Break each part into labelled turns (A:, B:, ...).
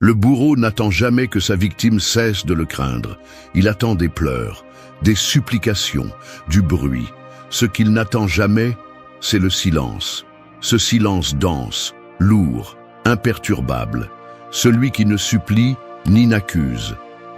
A: Le bourreau n'attend jamais que sa victime cesse de le craindre. Il attend des pleurs, des supplications, du bruit. Ce qu'il n'attend jamais, c'est le silence. Ce silence dense, lourd, imperturbable. Celui qui ne supplie ni n'accuse.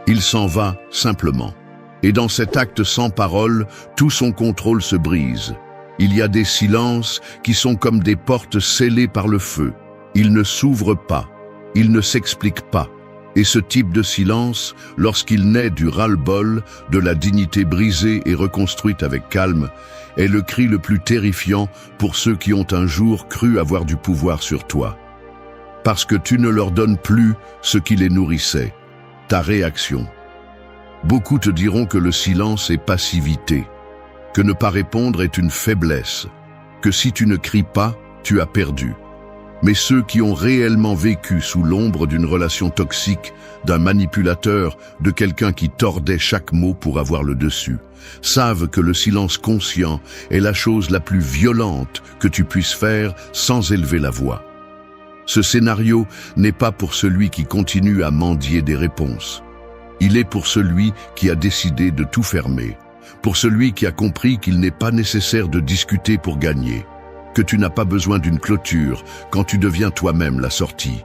A: Il s'en va simplement. Et dans cet acte sans parole, tout son contrôle se brise. Il y a des silences qui sont comme des portes scellées par le feu. Ils ne s'ouvrent pas. Il ne s'explique pas. Et ce type de silence, lorsqu'il naît du ras-le-bol, de la dignité brisée et reconstruite avec calme, est le cri le plus terrifiant pour ceux qui ont un jour cru avoir du pouvoir sur toi. Parce que tu ne leur donnes plus ce qui les nourrissait, ta réaction. Beaucoup te diront que le silence est passivité, que ne pas répondre est une faiblesse, que si tu ne cries pas, tu as perdu. Mais ceux qui ont réellement vécu sous l'ombre d'une relation toxique, d'un manipulateur, de quelqu'un qui tordait chaque mot pour avoir le dessus, savent que le silence conscient est la chose la plus violente que tu puisses faire sans élever la voix. Ce scénario n'est pas pour celui qui continue à mendier des réponses. Il est pour celui qui a décidé de tout fermer, pour celui qui a compris qu'il n'est pas nécessaire de discuter pour gagner, que tu n'as pas besoin d'une clôture quand tu deviens toi-même la sortie.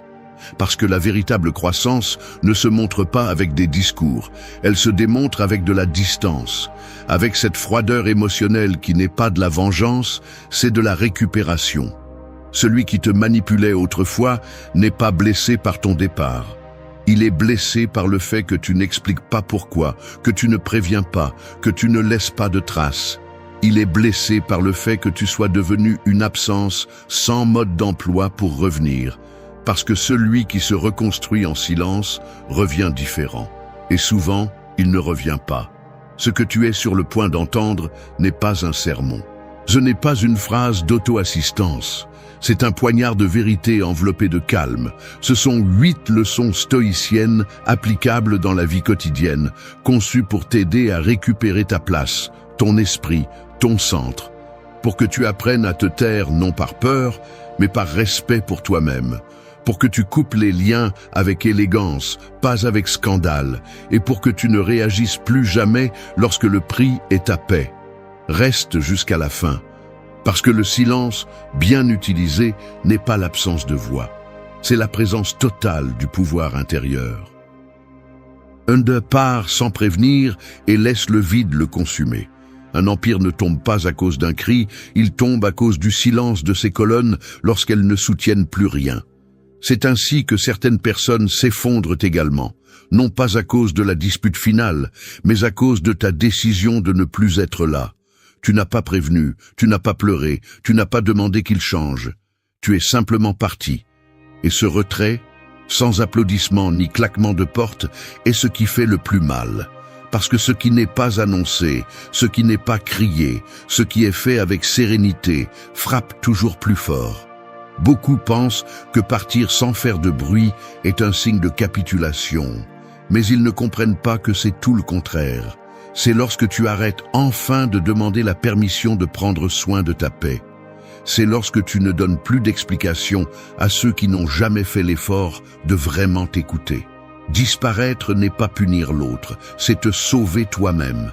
A: Parce que la véritable croissance ne se montre pas avec des discours, elle se démontre avec de la distance, avec cette froideur émotionnelle qui n'est pas de la vengeance, c'est de la récupération. Celui qui te manipulait autrefois n'est pas blessé par ton départ. Il est blessé par le fait que tu n'expliques pas pourquoi, que tu ne préviens pas, que tu ne laisses pas de traces. Il est blessé par le fait que tu sois devenu une absence sans mode d'emploi pour revenir. Parce que celui qui se reconstruit en silence revient différent. Et souvent, il ne revient pas. Ce que tu es sur le point d'entendre n'est pas un sermon. Ce n'est pas une phrase d'auto-assistance. C'est un poignard de vérité enveloppé de calme. Ce sont 8 leçons stoïciennes applicables dans la vie quotidienne, conçues pour t'aider à récupérer ta place, ton esprit, ton centre, pour que tu apprennes à te taire non par peur, mais par respect pour toi-même, pour que tu coupes les liens avec élégance, pas avec scandale, et pour que tu ne réagisses plus jamais lorsque le prix est ta paix. Reste jusqu'à la fin. Parce que le silence, bien utilisé, n'est pas l'absence de voix. C'est la présence totale du pouvoir intérieur. Un part sans prévenir et laisse le vide le consumer. Un empire ne tombe pas à cause d'un cri, il tombe à cause du silence de ses colonnes lorsqu'elles ne soutiennent plus rien. C'est ainsi que certaines personnes s'effondrent également, non pas à cause de la dispute finale, mais à cause de ta décision de ne plus être là. Tu n'as pas prévenu, tu n'as pas pleuré, tu n'as pas demandé qu'il change. Tu es simplement parti. Et ce retrait, sans applaudissements ni claquement de porte, est ce qui fait le plus mal. Parce que ce qui n'est pas annoncé, ce qui n'est pas crié, ce qui est fait avec sérénité, frappe toujours plus fort. Beaucoup pensent que partir sans faire de bruit est un signe de capitulation, mais ils ne comprennent pas que c'est tout le contraire. C'est lorsque tu arrêtes enfin de demander la permission de prendre soin de ta paix. C'est lorsque tu ne donnes plus d'explications à ceux qui n'ont jamais fait l'effort de vraiment t'écouter. Disparaître n'est pas punir l'autre, c'est te sauver toi-même.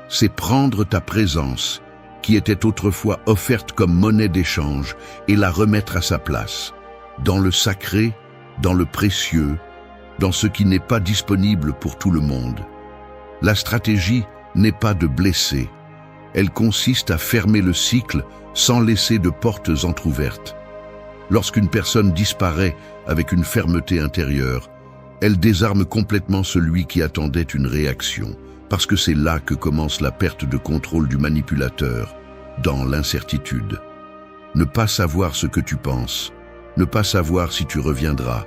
A: C'est prendre ta présence, qui était autrefois offerte comme monnaie d'échange, et la remettre à sa place, dans le sacré, dans le précieux, dans ce qui n'est pas disponible pour tout le monde. La stratégie n'est pas de blesser. Elle consiste à fermer le cycle sans laisser de portes entr'ouvertes. Lorsqu'une personne disparaît avec une fermeté intérieure, elle désarme complètement celui qui attendait une réaction, parce que c'est là que commence la perte de contrôle du manipulateur, dans l'incertitude. Ne pas savoir ce que tu penses, ne pas savoir si tu reviendras,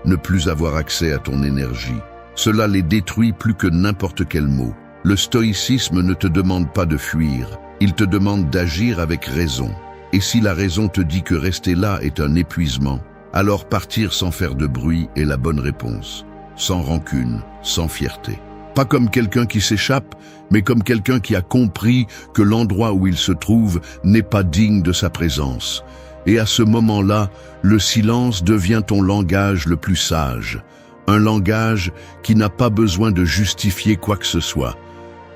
A: ne plus avoir accès à ton énergie. Cela les détruit plus que n'importe quel mot. Le stoïcisme ne te demande pas de fuir, il te demande d'agir avec raison. Et si la raison te dit que rester là est un épuisement, alors partir sans faire de bruit est la bonne réponse. Sans rancune, sans fierté. Pas comme quelqu'un qui s'échappe, mais comme quelqu'un qui a compris que l'endroit où il se trouve n'est pas digne de sa présence. Et à ce moment-là, le silence devient ton langage le plus sage. Un langage qui n'a pas besoin de justifier quoi que ce soit.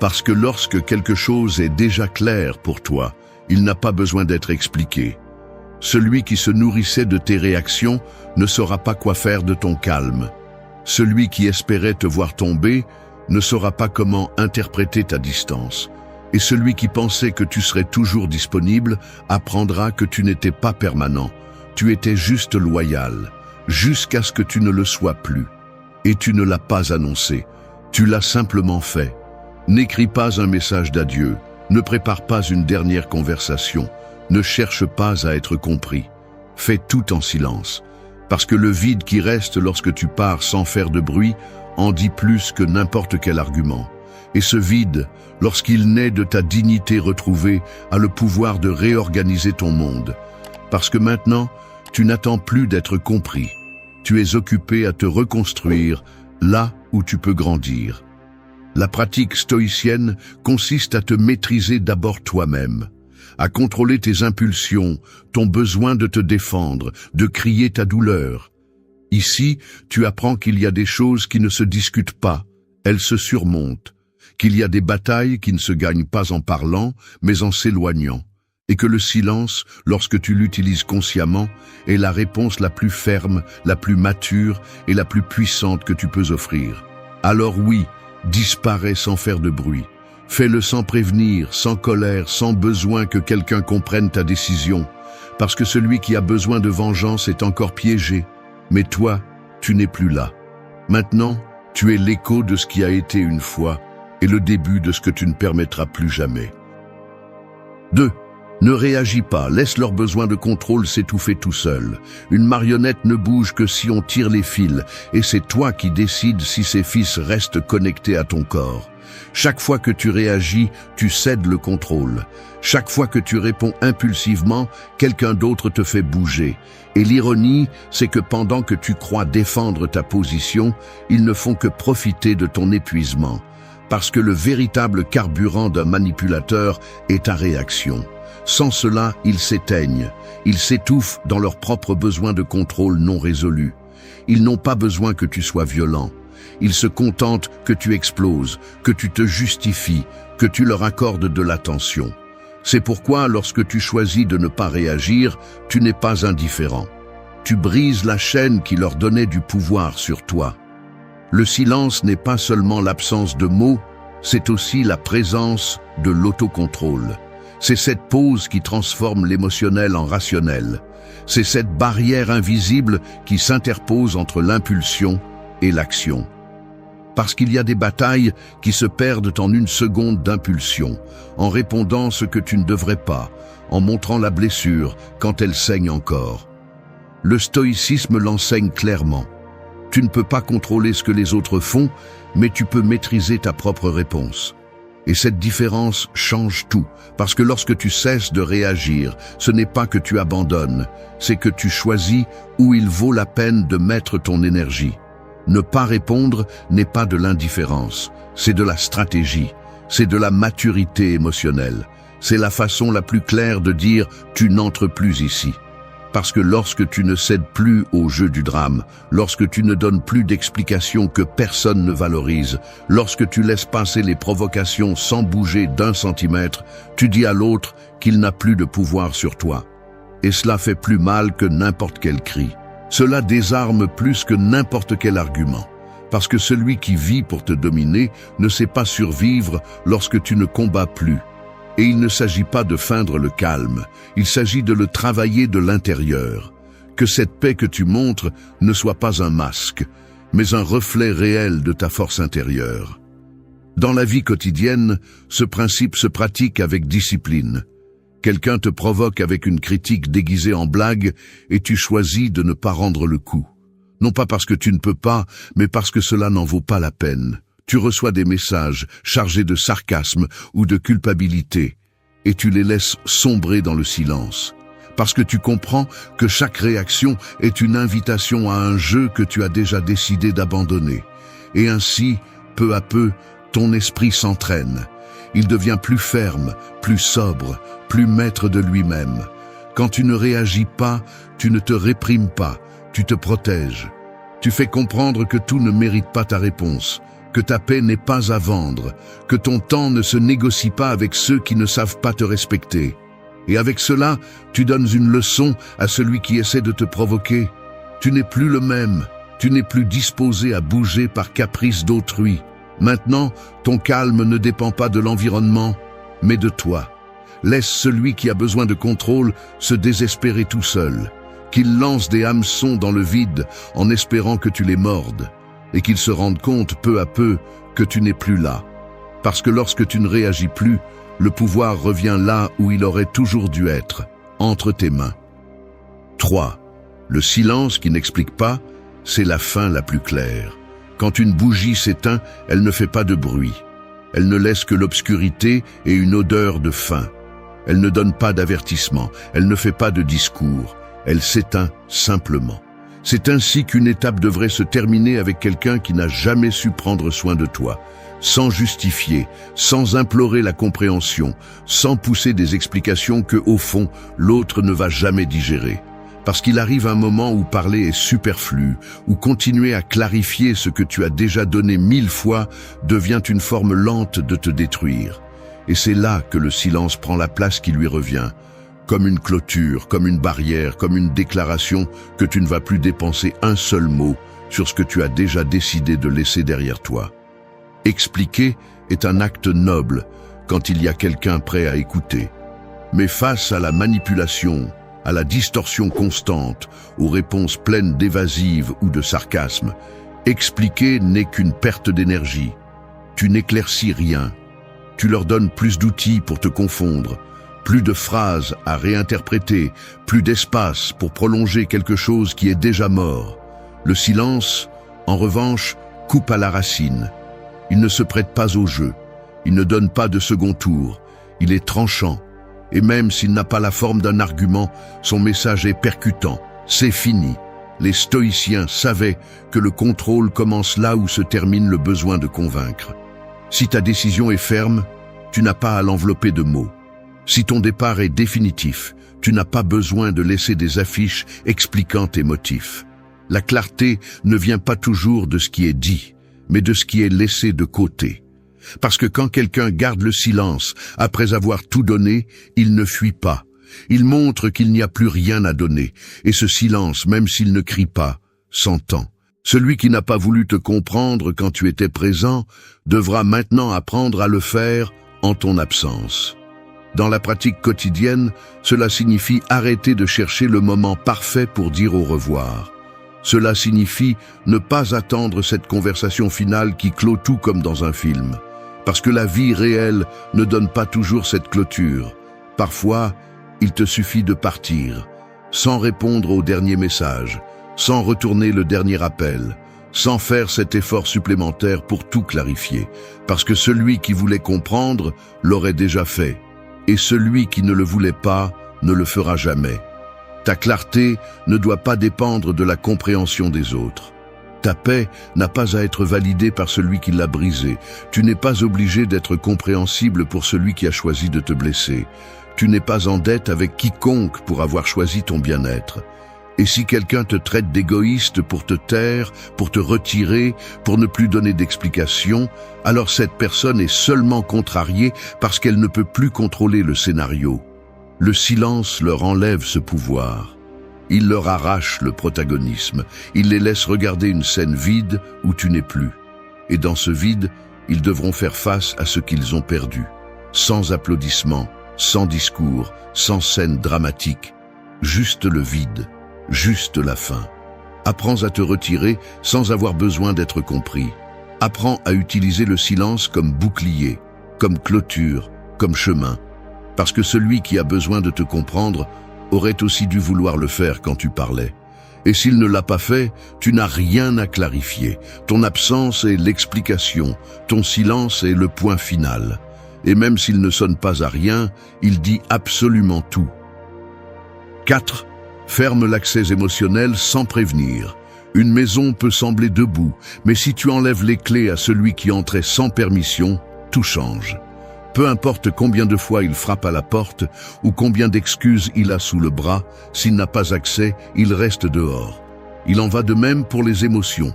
A: Parce que lorsque quelque chose est déjà clair pour toi, il n'a pas besoin d'être expliqué. Celui qui se nourrissait de tes réactions ne saura pas quoi faire de ton calme. Celui qui espérait te voir tomber ne saura pas comment interpréter ta distance. Et celui qui pensait que tu serais toujours disponible apprendra que tu n'étais pas permanent. Tu étais juste loyal, jusqu'à ce que tu ne le sois plus. Et tu ne l'as pas annoncé, tu l'as simplement fait. N'écris pas un message d'adieu, ne prépare pas une dernière conversation, ne cherche pas à être compris. Fais tout en silence, parce que le vide qui reste lorsque tu pars sans faire de bruit en dit plus que n'importe quel argument. Et ce vide, lorsqu'il naît de ta dignité retrouvée, a le pouvoir de réorganiser ton monde. Parce que maintenant, tu n'attends plus d'être compris. Tu es occupé à te reconstruire là où tu peux grandir. La pratique stoïcienne consiste à te maîtriser d'abord toi-même, à contrôler tes impulsions, ton besoin de te défendre, de crier ta douleur. Ici, tu apprends qu'il y a des choses qui ne se discutent pas, elles se surmontent, qu'il y a des batailles qui ne se gagnent pas en parlant, mais en s'éloignant, et que le silence, lorsque tu l'utilises consciemment, est la réponse la plus ferme, la plus mature et la plus puissante que tu peux offrir. Alors oui, disparais sans faire de bruit. Fais-le sans prévenir, sans colère, sans besoin que quelqu'un comprenne ta décision, parce que celui qui a besoin de vengeance est encore piégé. Mais toi, tu n'es plus là. Maintenant, tu es l'écho de ce qui a été une fois et le début de ce que tu ne permettras plus jamais. 2. Ne réagis pas, laisse leur besoin de contrôle s'étouffer tout seul. Une marionnette ne bouge que si on tire les fils, et c'est toi qui décides si ses fils restent connectés à ton corps. Chaque fois que tu réagis, tu cèdes le contrôle. Chaque fois que tu réponds impulsivement, quelqu'un d'autre te fait bouger. Et l'ironie, c'est que pendant que tu crois défendre ta position, ils ne font que profiter de ton épuisement. Parce que le véritable carburant d'un manipulateur est ta réaction. Sans cela, ils s'éteignent, ils s'étouffent dans leurs propres besoins de contrôle non résolus. Ils n'ont pas besoin que tu sois violent. Ils se contentent que tu exploses, que tu te justifies, que tu leur accordes de l'attention. C'est pourquoi, lorsque tu choisis de ne pas réagir, tu n'es pas indifférent. Tu brises la chaîne qui leur donnait du pouvoir sur toi. Le silence n'est pas seulement l'absence de mots, c'est aussi la présence de l'autocontrôle. C'est cette pause qui transforme l'émotionnel en rationnel. C'est cette barrière invisible qui s'interpose entre l'impulsion et l'action. Parce qu'il y a des batailles qui se perdent en une seconde d'impulsion, en répondant ce que tu ne devrais pas, en montrant la blessure quand elle saigne encore. Le stoïcisme l'enseigne clairement. Tu ne peux pas contrôler ce que les autres font, mais tu peux maîtriser ta propre réponse. Et cette différence change tout, parce que lorsque tu cesses de réagir, ce n'est pas que tu abandonnes, c'est que tu choisis où il vaut la peine de mettre ton énergie. Ne pas répondre n'est pas de l'indifférence, c'est de la stratégie, c'est de la maturité émotionnelle. C'est la façon la plus claire de dire « tu n'entres plus ici ». Parce que lorsque tu ne cèdes plus au jeu du drame, lorsque tu ne donnes plus d'explications que personne ne valorise, lorsque tu laisses passer les provocations sans bouger d'un centimètre, tu dis à l'autre qu'il n'a plus de pouvoir sur toi. Et cela fait plus mal que n'importe quel cri. Cela désarme plus que n'importe quel argument. Parce que celui qui vit pour te dominer ne sait pas survivre lorsque tu ne combats plus. Et il ne s'agit pas de feindre le calme, il s'agit de le travailler de l'intérieur. Que cette paix que tu montres ne soit pas un masque, mais un reflet réel de ta force intérieure. Dans la vie quotidienne, ce principe se pratique avec discipline. Quelqu'un te provoque avec une critique déguisée en blague et tu choisis de ne pas rendre le coup. Non pas parce que tu ne peux pas, mais parce que cela n'en vaut pas la peine. Tu reçois des messages chargés de sarcasme ou de culpabilité et tu les laisses sombrer dans le silence. Parce que tu comprends que chaque réaction est une invitation à un jeu que tu as déjà décidé d'abandonner. Et ainsi, peu à peu, ton esprit s'entraîne. Il devient plus ferme, plus sobre, plus maître de lui-même. Quand tu ne réagis pas, tu ne te réprimes pas, tu te protèges. Tu fais comprendre que tout ne mérite pas ta réponse, que ta paix n'est pas à vendre, que ton temps ne se négocie pas avec ceux qui ne savent pas te respecter. Et avec cela, tu donnes une leçon à celui qui essaie de te provoquer. Tu n'es plus le même, tu n'es plus disposé à bouger par caprice d'autrui. Maintenant, ton calme ne dépend pas de l'environnement, mais de toi. Laisse celui qui a besoin de contrôle se désespérer tout seul, qu'il lance des hameçons dans le vide en espérant que tu les mordes, et qu'il se rende compte peu à peu que tu n'es plus là. Parce que lorsque tu ne réagis plus, le pouvoir revient là où il aurait toujours dû être, entre tes mains. 3. Le silence qui n'explique pas, c'est la fin la plus claire. Quand une bougie s'éteint, elle ne fait pas de bruit. Elle ne laisse que l'obscurité et une odeur de faim. Elle ne donne pas d'avertissement, elle ne fait pas de discours. Elle s'éteint simplement. C'est ainsi qu'une étape devrait se terminer avec quelqu'un qui n'a jamais su prendre soin de toi, sans justifier, sans implorer la compréhension, sans pousser des explications que, au fond, l'autre ne va jamais digérer. Parce qu'il arrive un moment où parler est superflu, où continuer à clarifier ce que tu as déjà donné 1000 fois devient une forme lente de te détruire. Et c'est là que le silence prend la place qui lui revient, comme une clôture, comme une barrière, comme une déclaration que tu ne vas plus dépenser un seul mot sur ce que tu as déjà décidé de laisser derrière toi. Expliquer est un acte noble quand il y a quelqu'un prêt à écouter. Mais face à la manipulation, à la distorsion constante, aux réponses pleines d'évasives ou de sarcasme, expliquer n'est qu'une perte d'énergie. Tu n'éclaircis rien. Tu leur donnes plus d'outils pour te confondre, plus de phrases à réinterpréter, plus d'espace pour prolonger quelque chose qui est déjà mort. Le silence, en revanche, coupe à la racine. Il ne se prête pas au jeu, il ne donne pas de second tour, il est tranchant. Et même s'il n'a pas la forme d'un argument, son message est percutant. C'est fini. Les stoïciens savaient que le contrôle commence là où se termine le besoin de convaincre. Si ta décision est ferme, tu n'as pas à l'envelopper de mots. Si ton départ est définitif, tu n'as pas besoin de laisser des affiches expliquant tes motifs. La clarté ne vient pas toujours de ce qui est dit, mais de ce qui est laissé de côté. Parce que quand quelqu'un garde le silence après avoir tout donné, il ne fuit pas. Il montre qu'il n'y a plus rien à donner, et ce silence, même s'il ne crie pas, s'entend. Celui qui n'a pas voulu te comprendre quand tu étais présent devra maintenant apprendre à le faire en ton absence. Dans la pratique quotidienne, cela signifie arrêter de chercher le moment parfait pour dire au revoir. Cela signifie ne pas attendre cette conversation finale qui clôt tout comme dans un film. Parce que la vie réelle ne donne pas toujours cette clôture. Parfois, il te suffit de partir, sans répondre au dernier message, sans retourner le dernier appel, sans faire cet effort supplémentaire pour tout clarifier. Parce que celui qui voulait comprendre l'aurait déjà fait. Et celui qui ne le voulait pas ne le fera jamais. Ta clarté ne doit pas dépendre de la compréhension des autres. Ta paix n'a pas à être validée par celui qui l'a brisée. Tu n'es pas obligé d'être compréhensible pour celui qui a choisi de te blesser. Tu n'es pas en dette avec quiconque pour avoir choisi ton bien-être. Et si quelqu'un te traite d'égoïste pour te taire, pour te retirer, pour ne plus donner d'explication, alors cette personne est seulement contrariée parce qu'elle ne peut plus contrôler le scénario. Le silence leur enlève ce pouvoir. Il leur arrache le protagonisme. Il les laisse regarder une scène vide où tu n'es plus. Et dans ce vide, ils devront faire face à ce qu'ils ont perdu. Sans applaudissements, sans discours, sans scène dramatique. Juste le vide, juste la fin. Apprends à te retirer sans avoir besoin d'être compris. Apprends à utiliser le silence comme bouclier, comme clôture, comme chemin. Parce que celui qui a besoin de te comprendre aurait aussi dû vouloir le faire quand tu parlais. Et s'il ne l'a pas fait, tu n'as rien à clarifier. Ton absence est l'explication, ton silence est le point final. Et même s'il ne sonne pas à rien, il dit absolument tout. 4. Ferme l'accès émotionnel sans prévenir. Une maison peut sembler debout, mais si tu enlèves les clés à celui qui entrait sans permission, tout change. Peu importe combien de fois il frappe à la porte ou combien d'excuses il a sous le bras, s'il n'a pas accès, il reste dehors. Il en va de même pour les émotions.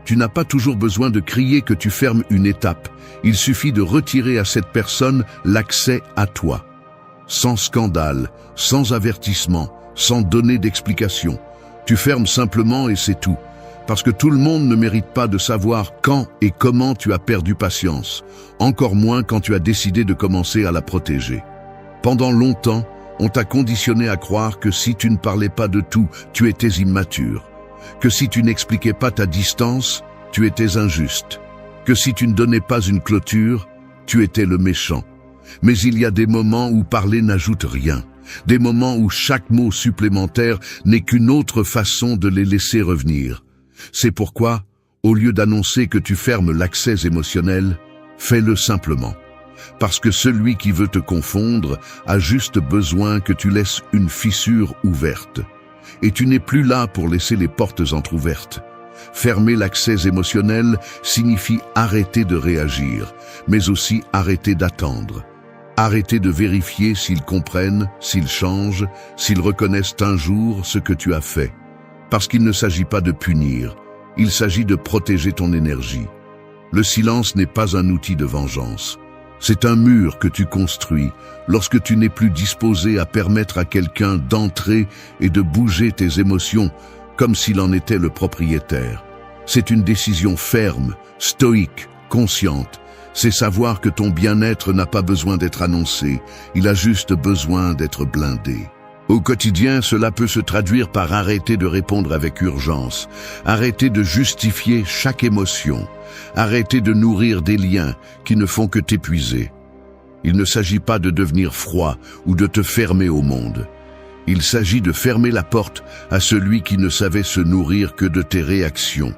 A: Tu n'as pas toujours besoin de crier que tu fermes une étape. Il suffit de retirer à cette personne l'accès à toi. Sans scandale, sans avertissement, sans donner d'explication. Tu fermes simplement et c'est tout. Parce que tout le monde ne mérite pas de savoir quand et comment tu as perdu patience. Encore moins quand tu as décidé de commencer à la protéger. Pendant longtemps, on t'a conditionné à croire que si tu ne parlais pas de tout, tu étais immature. Que si tu n'expliquais pas ta distance, tu étais injuste. Que si tu ne donnais pas une clôture, tu étais le méchant. Mais il y a des moments où parler n'ajoute rien. Des moments où chaque mot supplémentaire n'est qu'une autre façon de les laisser revenir. C'est pourquoi, au lieu d'annoncer que tu fermes l'accès émotionnel, fais-le simplement. Parce que celui qui veut te confondre a juste besoin que tu laisses une fissure ouverte. Et tu n'es plus là pour laisser les portes entr'ouvertes. Fermer l'accès émotionnel signifie arrêter de réagir, mais aussi arrêter d'attendre. Arrêter de vérifier s'ils comprennent, s'ils changent, s'ils reconnaissent un jour ce que tu as fait. Parce qu'il ne s'agit pas de punir, il s'agit de protéger ton énergie. Le silence n'est pas un outil de vengeance. C'est un mur que tu construis lorsque tu n'es plus disposé à permettre à quelqu'un d'entrer et de bouger tes émotions comme s'il en était le propriétaire. C'est une décision ferme, stoïque, consciente. C'est savoir que ton bien-être n'a pas besoin d'être annoncé, il a juste besoin d'être blindé. Au quotidien, cela peut se traduire par arrêter de répondre avec urgence, arrêter de justifier chaque émotion, arrêter de nourrir des liens qui ne font que t'épuiser. Il ne s'agit pas de devenir froid ou de te fermer au monde. Il s'agit de fermer la porte à celui qui ne savait se nourrir que de tes réactions,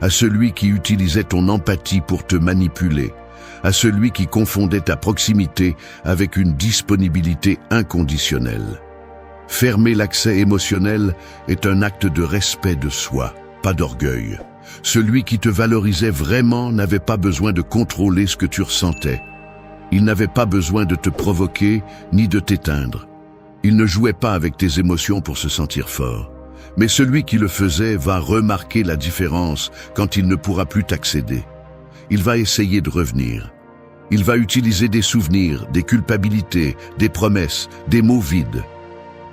A: à celui qui utilisait ton empathie pour te manipuler, à celui qui confondait ta proximité avec une disponibilité inconditionnelle. Fermer l'accès émotionnel est un acte de respect de soi, pas d'orgueil. Celui qui te valorisait vraiment n'avait pas besoin de contrôler ce que tu ressentais. Il n'avait pas besoin de te provoquer ni de t'éteindre. Il ne jouait pas avec tes émotions pour se sentir fort. Mais celui qui le faisait va remarquer la différence quand il ne pourra plus t'accéder. Il va essayer de revenir. Il va utiliser des souvenirs, des culpabilités, des promesses, des mots vides.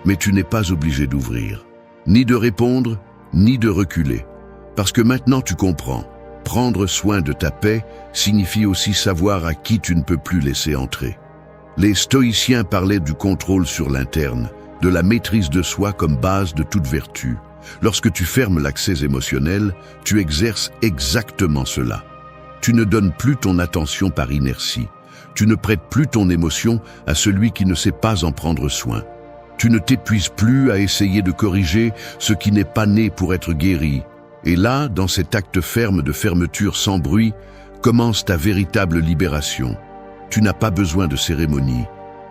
A: Mais tu n'es pas obligé d'ouvrir, ni de répondre, ni de reculer. Parce que maintenant tu comprends, prendre soin de ta paix signifie aussi savoir à qui tu ne peux plus laisser entrer. Les stoïciens parlaient du contrôle sur l'interne, de la maîtrise de soi comme base de toute vertu. Lorsque tu fermes l'accès émotionnel, tu exerces exactement cela. Tu ne donnes plus ton attention par inertie. Tu ne prêtes plus ton émotion à celui qui ne sait pas en prendre soin. Tu ne t'épuises plus à essayer de corriger ce qui n'est pas né pour être guéri. Et là, dans cet acte ferme de fermeture sans bruit, commence ta véritable libération. Tu n'as pas besoin de cérémonie.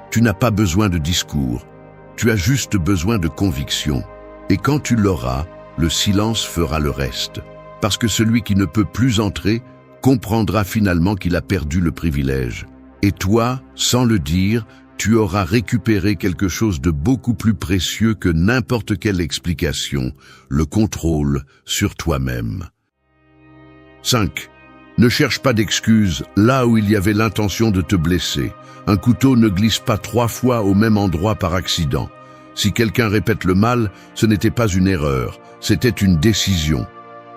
A: Tu n'as pas besoin de discours. Tu as juste besoin de conviction. Et quand tu l'auras, le silence fera le reste. Parce que celui qui ne peut plus entrer comprendra finalement qu'il a perdu le privilège. Et toi, sans le dire, tu auras récupéré quelque chose de beaucoup plus précieux que n'importe quelle explication, le contrôle sur toi-même. 5. Ne cherche pas d'excuses là où il y avait l'intention de te blesser. Un couteau ne glisse pas 3 fois au même endroit par accident. Si quelqu'un répète le mal, ce n'était pas une erreur, c'était une décision.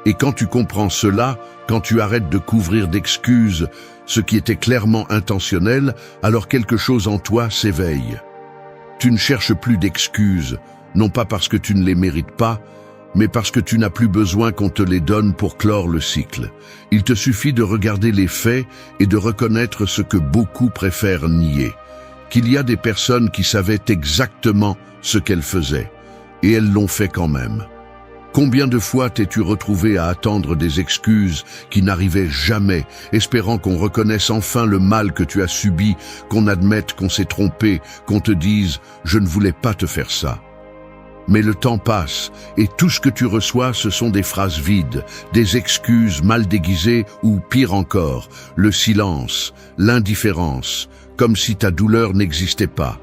A: Et quand tu comprends cela, quand tu arrêtes de couvrir d'excuses ce qui était clairement intentionnel, alors quelque chose en toi s'éveille. Tu ne cherches plus d'excuses, non pas parce que tu ne les mérites pas, mais parce que tu n'as plus besoin qu'on te les donne pour clore le cycle. Il te suffit de regarder les faits et de reconnaître ce que beaucoup préfèrent nier, qu'il y a des personnes qui savaient exactement ce qu'elles faisaient, et elles l'ont fait quand même. Combien de fois t'es-tu retrouvé à attendre des excuses qui n'arrivaient jamais, espérant qu'on reconnaisse enfin le mal que tu as subi, qu'on admette qu'on s'est trompé, qu'on te dise « je ne voulais pas te faire ça ». Mais le temps passe, et tout ce que tu reçois, ce sont des phrases vides, des excuses mal déguisées ou, pire encore, le silence, l'indifférence, comme si ta douleur n'existait pas.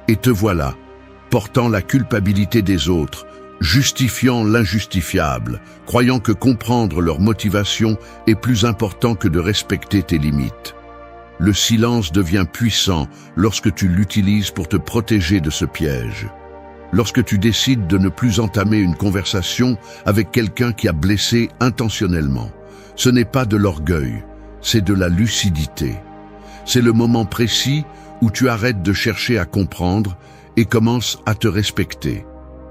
A: Et te voilà, portant la culpabilité des autres, justifiant l'injustifiable, croyant que comprendre leur motivation est plus important que de respecter tes limites. Le silence devient puissant lorsque tu l'utilises pour te protéger de ce piège. Lorsque tu décides de ne plus entamer une conversation avec quelqu'un qui a blessé intentionnellement, ce n'est pas de l'orgueil, c'est de la lucidité. C'est le moment précis où tu arrêtes de chercher à comprendre et commences à te respecter.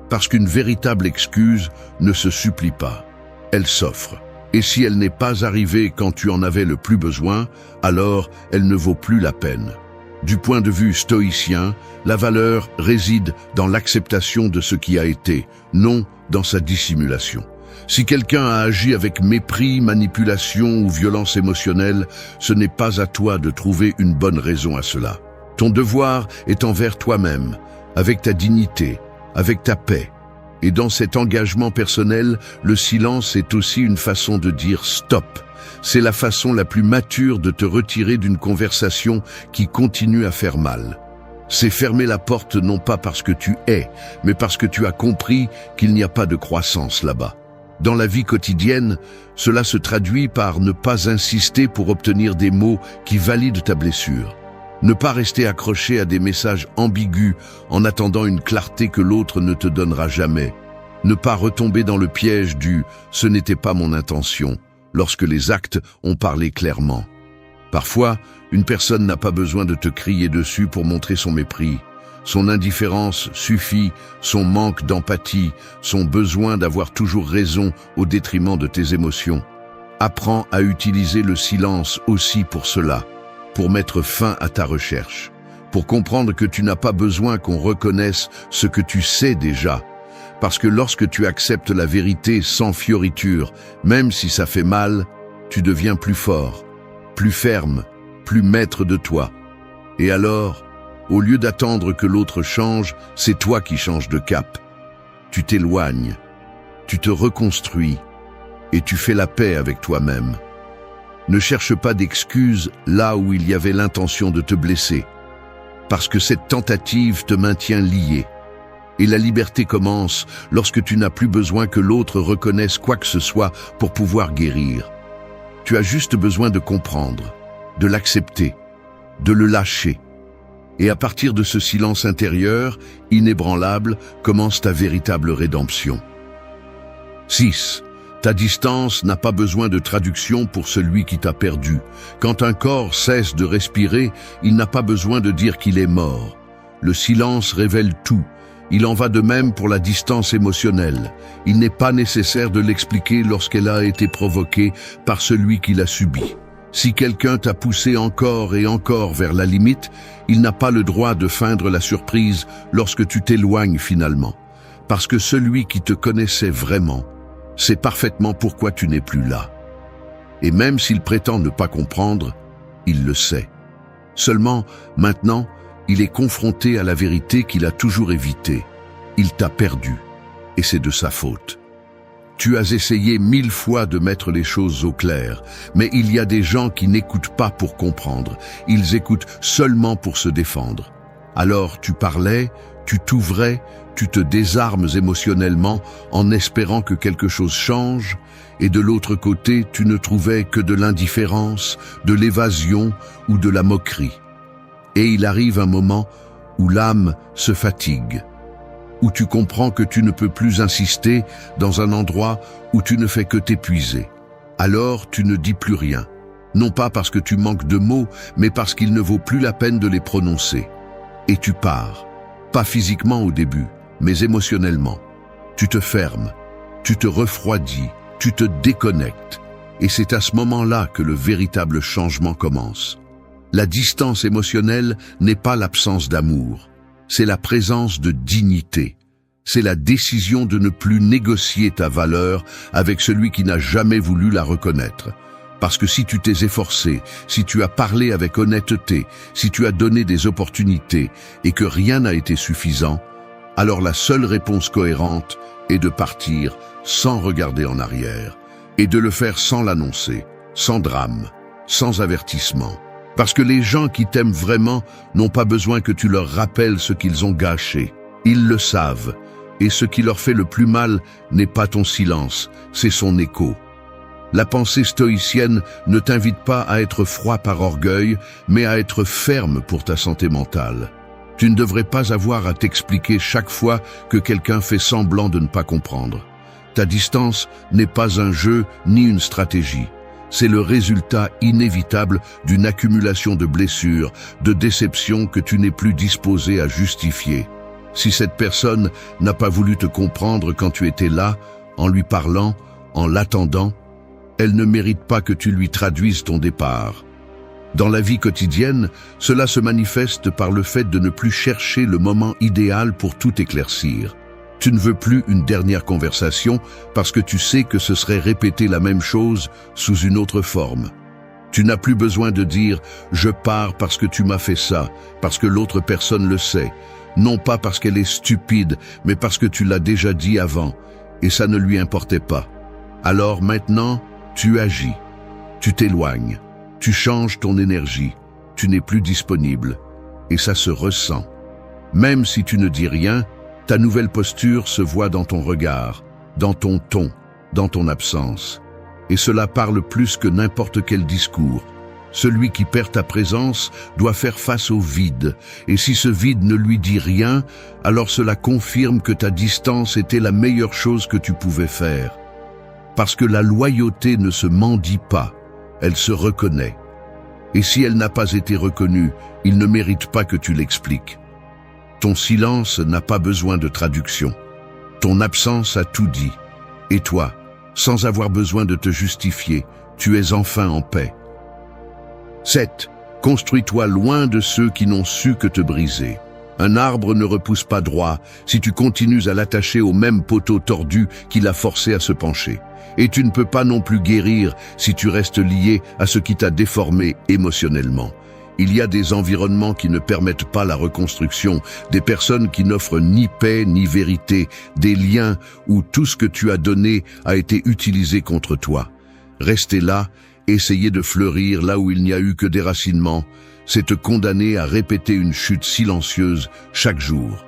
A: Parce qu'une véritable excuse ne se supplie pas, elle s'offre. Et si elle n'est pas arrivée quand tu en avais le plus besoin, alors elle ne vaut plus la peine. Du point de vue stoïcien, la valeur réside dans l'acceptation de ce qui a été, non dans sa dissimulation. Si quelqu'un a agi avec mépris, manipulation ou violence émotionnelle, ce n'est pas à toi de trouver une bonne raison à cela. Ton devoir est envers toi-même, avec ta dignité, avec ta paix. Et dans cet engagement personnel, le silence est aussi une façon de dire stop. C'est la façon la plus mature de te retirer d'une conversation qui continue à faire mal. C'est fermer la porte non pas parce que tu es, mais parce que tu as compris qu'il n'y a pas de croissance là-bas. Dans la vie quotidienne, cela se traduit par ne pas insister pour obtenir des mots qui valident ta blessure. Ne pas rester accroché à des messages ambigus en attendant une clarté que l'autre ne te donnera jamais. Ne pas retomber dans le piège du « ce n'était pas mon intention » lorsque les actes ont parlé clairement. Parfois, une personne n'a pas besoin de te crier dessus pour montrer son mépris. Son indifférence suffit, son manque d'empathie, son besoin d'avoir toujours raison au détriment de tes émotions. Apprends à utiliser le silence aussi pour cela, pour mettre fin à ta recherche, pour comprendre que tu n'as pas besoin qu'on reconnaisse ce que tu sais déjà. Parce que lorsque tu acceptes la vérité sans fioriture, même si ça fait mal, tu deviens plus fort, plus ferme, plus maître de toi. Et alors, au lieu d'attendre que l'autre change, c'est toi qui changes de cap. Tu t'éloignes, tu te reconstruis et tu fais la paix avec toi-même. Ne cherche pas d'excuses là où il y avait l'intention de te blesser, parce que cette tentative te maintient lié. Et la liberté commence lorsque tu n'as plus besoin que l'autre reconnaisse quoi que ce soit pour pouvoir guérir. Tu as juste besoin de comprendre, de l'accepter, de le lâcher. Et à partir de ce silence intérieur, inébranlable, commence ta véritable rédemption. 6. Ta distance n'a pas besoin de traduction pour celui qui t'a perdu. Quand un corps cesse de respirer, il n'a pas besoin de dire qu'il est mort. Le silence révèle tout. Il en va de même pour la distance émotionnelle. Il n'est pas nécessaire de l'expliquer lorsqu'elle a été provoquée par celui qui l'a subie. Si quelqu'un t'a poussé encore et encore vers la limite, il n'a pas le droit de feindre la surprise lorsque tu t'éloignes finalement. Parce que celui qui te connaissait vraiment sait parfaitement pourquoi tu n'es plus là. Et même s'il prétend ne pas comprendre, il le sait. Seulement, maintenant, il est confronté à la vérité qu'il a toujours évitée. Il t'a perdu, et c'est de sa faute. Tu as essayé 1000 fois de mettre les choses au clair, mais il y a des gens qui n'écoutent pas pour comprendre, ils écoutent seulement pour se défendre. Alors tu parlais, tu t'ouvrais, tu te désarmes émotionnellement en espérant que quelque chose change, et de l'autre côté, tu ne trouvais que de l'indifférence, de l'évasion ou de la moquerie. Et il arrive un moment où l'âme se fatigue, où tu comprends que tu ne peux plus insister dans un endroit où tu ne fais que t'épuiser. Alors tu ne dis plus rien, non pas parce que tu manques de mots, mais parce qu'il ne vaut plus la peine de les prononcer. Et tu pars, pas physiquement au début, mais émotionnellement. Tu te fermes, tu te refroidis, tu te déconnectes. Et c'est à ce moment-là que le véritable changement commence. La distance émotionnelle n'est pas l'absence d'amour, c'est la présence de dignité. C'est la décision de ne plus négocier ta valeur avec celui qui n'a jamais voulu la reconnaître. Parce que si tu t'es efforcé, si tu as parlé avec honnêteté, si tu as donné des opportunités et que rien n'a été suffisant, alors la seule réponse cohérente est de partir sans regarder en arrière et de le faire sans l'annoncer, sans drame, sans avertissement. Parce que les gens qui t'aiment vraiment n'ont pas besoin que tu leur rappelles ce qu'ils ont gâché. Ils le savent. Et ce qui leur fait le plus mal n'est pas ton silence, c'est son écho. La pensée stoïcienne ne t'invite pas à être froid par orgueil, mais à être ferme pour ta santé mentale. Tu ne devrais pas avoir à t'expliquer chaque fois que quelqu'un fait semblant de ne pas comprendre. Ta distance n'est pas un jeu ni une stratégie. C'est le résultat inévitable d'une accumulation de blessures, de déceptions que tu n'es plus disposé à justifier. Si cette personne n'a pas voulu te comprendre quand tu étais là, en lui parlant, en l'attendant, elle ne mérite pas que tu lui traduises ton départ. Dans la vie quotidienne, cela se manifeste par le fait de ne plus chercher le moment idéal pour tout éclaircir. Tu ne veux plus une dernière conversation parce que tu sais que ce serait répéter la même chose sous une autre forme. Tu n'as plus besoin de dire « je pars parce que tu m'as fait ça », parce que l'autre personne le sait. Non pas parce qu'elle est stupide, mais parce que tu l'as déjà dit avant, et ça ne lui importait pas. Alors maintenant, tu agis, tu t'éloignes, tu changes ton énergie, tu n'es plus disponible, et ça se ressent. Même si tu ne dis rien, ta nouvelle posture se voit dans ton regard, dans ton ton, dans ton absence. Et cela parle plus que n'importe quel discours. Celui qui perd ta présence doit faire face au vide, et si ce vide ne lui dit rien, alors cela confirme que ta distance était la meilleure chose que tu pouvais faire. Parce que la loyauté ne se mendie pas, elle se reconnaît. Et si elle n'a pas été reconnue, il ne mérite pas que tu l'expliques. Ton silence n'a pas besoin de traduction. Ton absence a tout dit. Et toi, sans avoir besoin de te justifier, tu es enfin en paix. 7. Construis-toi loin de ceux qui n'ont su que te briser. Un arbre ne repousse pas droit si tu continues à l'attacher au même poteau tordu qui l'a forcé à se pencher. Et tu ne peux pas non plus guérir si tu restes lié à ce qui t'a déformé émotionnellement. Il y a des environnements qui ne permettent pas la reconstruction, des personnes qui n'offrent ni paix ni vérité, des liens où tout ce que tu as donné a été utilisé contre toi. Rester là, essayer de fleurir là où il n'y a eu que déracinement, c'est te condamner à répéter une chute silencieuse chaque jour.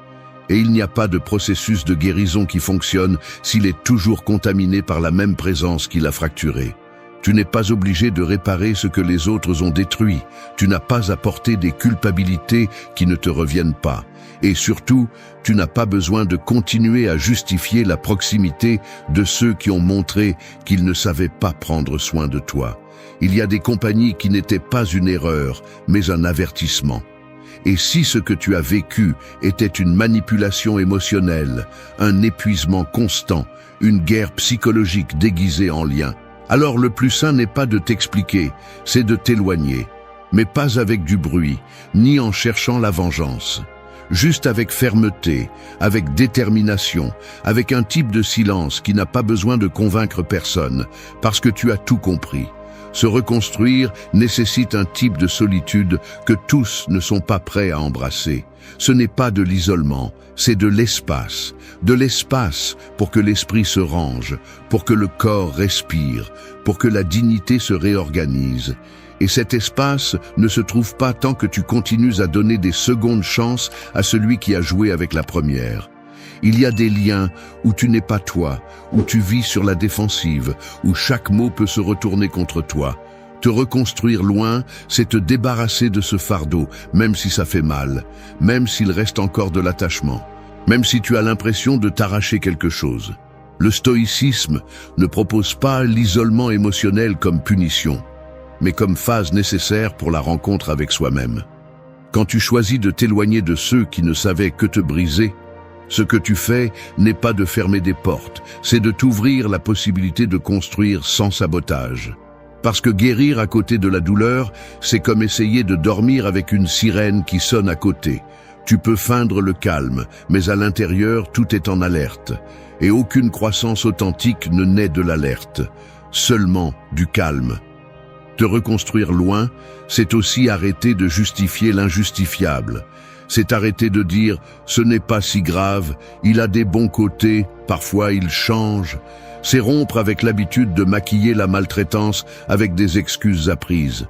A: Et il n'y a pas de processus de guérison qui fonctionne s'il est toujours contaminé par la même présence qui l'a fracturé. Tu n'es pas obligé de réparer ce que les autres ont détruit. Tu n'as pas à porter des culpabilités qui ne te reviennent pas. Et surtout, tu n'as pas besoin de continuer à justifier la proximité de ceux qui ont montré qu'ils ne savaient pas prendre soin de toi. Il y a des compagnies qui n'étaient pas une erreur, mais un avertissement. Et si ce que tu as vécu était une manipulation émotionnelle, un épuisement constant, une guerre psychologique déguisée en lien, alors le plus sain n'est pas de t'expliquer, c'est de t'éloigner. Mais pas avec du bruit, ni en cherchant la vengeance. Juste avec fermeté, avec détermination, avec un type de silence qui n'a pas besoin de convaincre personne, parce que tu as tout compris. Se reconstruire nécessite un type de solitude que tous ne sont pas prêts à embrasser. Ce n'est pas de l'isolement, c'est de l'espace. De l'espace pour que l'esprit se range, pour que le corps respire, pour que la dignité se réorganise. Et cet espace ne se trouve pas tant que tu continues à donner des secondes chances à celui qui a joué avec la première. Il y a des liens où tu n'es pas toi, où tu vis sur la défensive, où chaque mot peut se retourner contre toi. Te reconstruire loin, c'est te débarrasser de ce fardeau, même si ça fait mal, même s'il reste encore de l'attachement, même si tu as l'impression de t'arracher quelque chose. Le stoïcisme ne propose pas l'isolement émotionnel comme punition, mais comme phase nécessaire pour la rencontre avec soi-même. Quand tu choisis de t'éloigner de ceux qui ne savaient que te briser, ce que tu fais n'est pas de fermer des portes, c'est de t'ouvrir la possibilité de construire sans sabotage. Parce que guérir à côté de la douleur, c'est comme essayer de dormir avec une sirène qui sonne à côté. Tu peux feindre le calme, mais à l'intérieur, tout est en alerte. Et aucune croissance authentique ne naît de l'alerte, seulement du calme. Te reconstruire loin, c'est aussi arrêter de justifier l'injustifiable. C'est arrêter de dire « ce n'est pas si grave, il a des bons côtés, parfois il change ». C'est rompre avec l'habitude de maquiller la maltraitance avec des excuses apprises.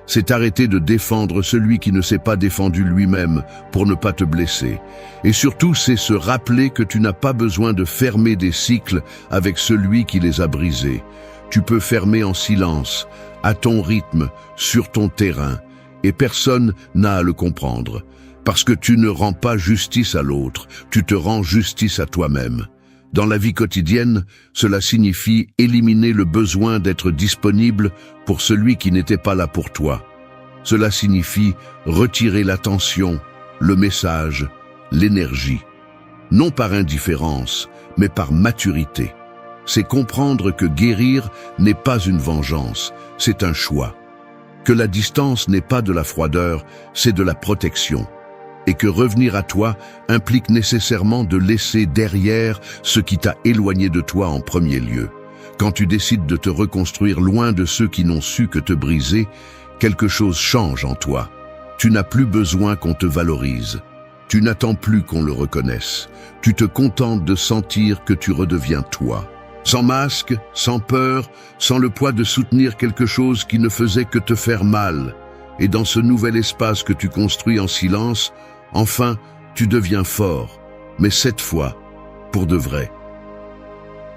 A: C'est arrêter de défendre celui qui ne s'est pas défendu lui-même pour ne pas te blesser. Et surtout, c'est se rappeler que tu n'as pas besoin de fermer des cycles avec celui qui les a brisés. Tu peux fermer en silence, à ton rythme, sur ton terrain, et personne n'a à le comprendre. Parce que tu ne rends pas justice à l'autre, tu te rends justice à toi-même. Dans la vie quotidienne, cela signifie éliminer le besoin d'être disponible pour celui qui n'était pas là pour toi. Cela signifie retirer l'attention, le message, l'énergie. Non par indifférence, mais par maturité. C'est comprendre que guérir n'est pas une vengeance, c'est un choix. Que la distance n'est pas de la froideur, c'est de la protection. Et que revenir à toi implique nécessairement de laisser derrière ce qui t'a éloigné de toi en premier lieu. Quand tu décides de te reconstruire loin de ceux qui n'ont su que te briser, quelque chose change en toi. Tu n'as plus besoin qu'on te valorise. Tu n'attends plus qu'on le reconnaisse. Tu te contentes de sentir que tu redeviens toi. Sans masque, sans peur, sans le poids de soutenir quelque chose qui ne faisait que te faire mal. Et dans ce nouvel espace que tu construis en silence, enfin, tu deviens fort, mais cette fois, pour de vrai.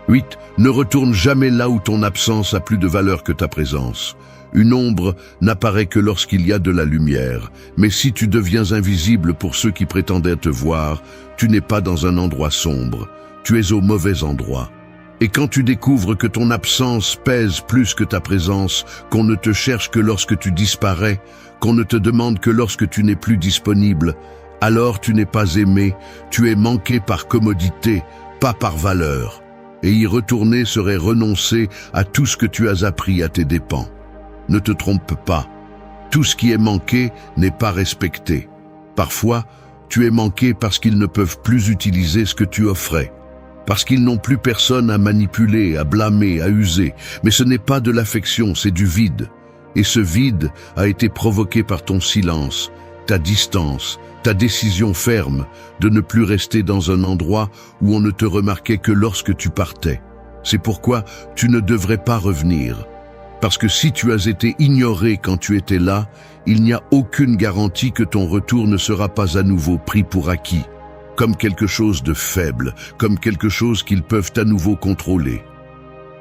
A: 8. Ne retourne jamais là où ton absence a plus de valeur que ta présence. Une ombre n'apparaît que lorsqu'il y a de la lumière, mais si tu deviens invisible pour ceux qui prétendaient te voir, tu n'es pas dans un endroit sombre, tu es au mauvais endroit. Et quand tu découvres que ton absence pèse plus que ta présence, qu'on ne te cherche que lorsque tu disparais, qu'on ne te demande que lorsque tu n'es plus disponible, alors tu n'es pas aimé, tu es manqué par commodité, pas par valeur. Et y retourner serait renoncer à tout ce que tu as appris à tes dépens. Ne te trompe pas, tout ce qui est manqué n'est pas respecté. Parfois, tu es manqué parce qu'ils ne peuvent plus utiliser ce que tu offrais. Parce qu'ils n'ont plus personne à manipuler, à blâmer, à user. Mais ce n'est pas de l'affection, c'est du vide. Et ce vide a été provoqué par ton silence, ta distance, ta décision ferme de ne plus rester dans un endroit où on ne te remarquait que lorsque tu partais. C'est pourquoi tu ne devrais pas revenir. Parce que si tu as été ignoré quand tu étais là, il n'y a aucune garantie que ton retour ne sera pas à nouveau pris pour acquis. Comme quelque chose de faible, comme quelque chose qu'ils peuvent à nouveau contrôler.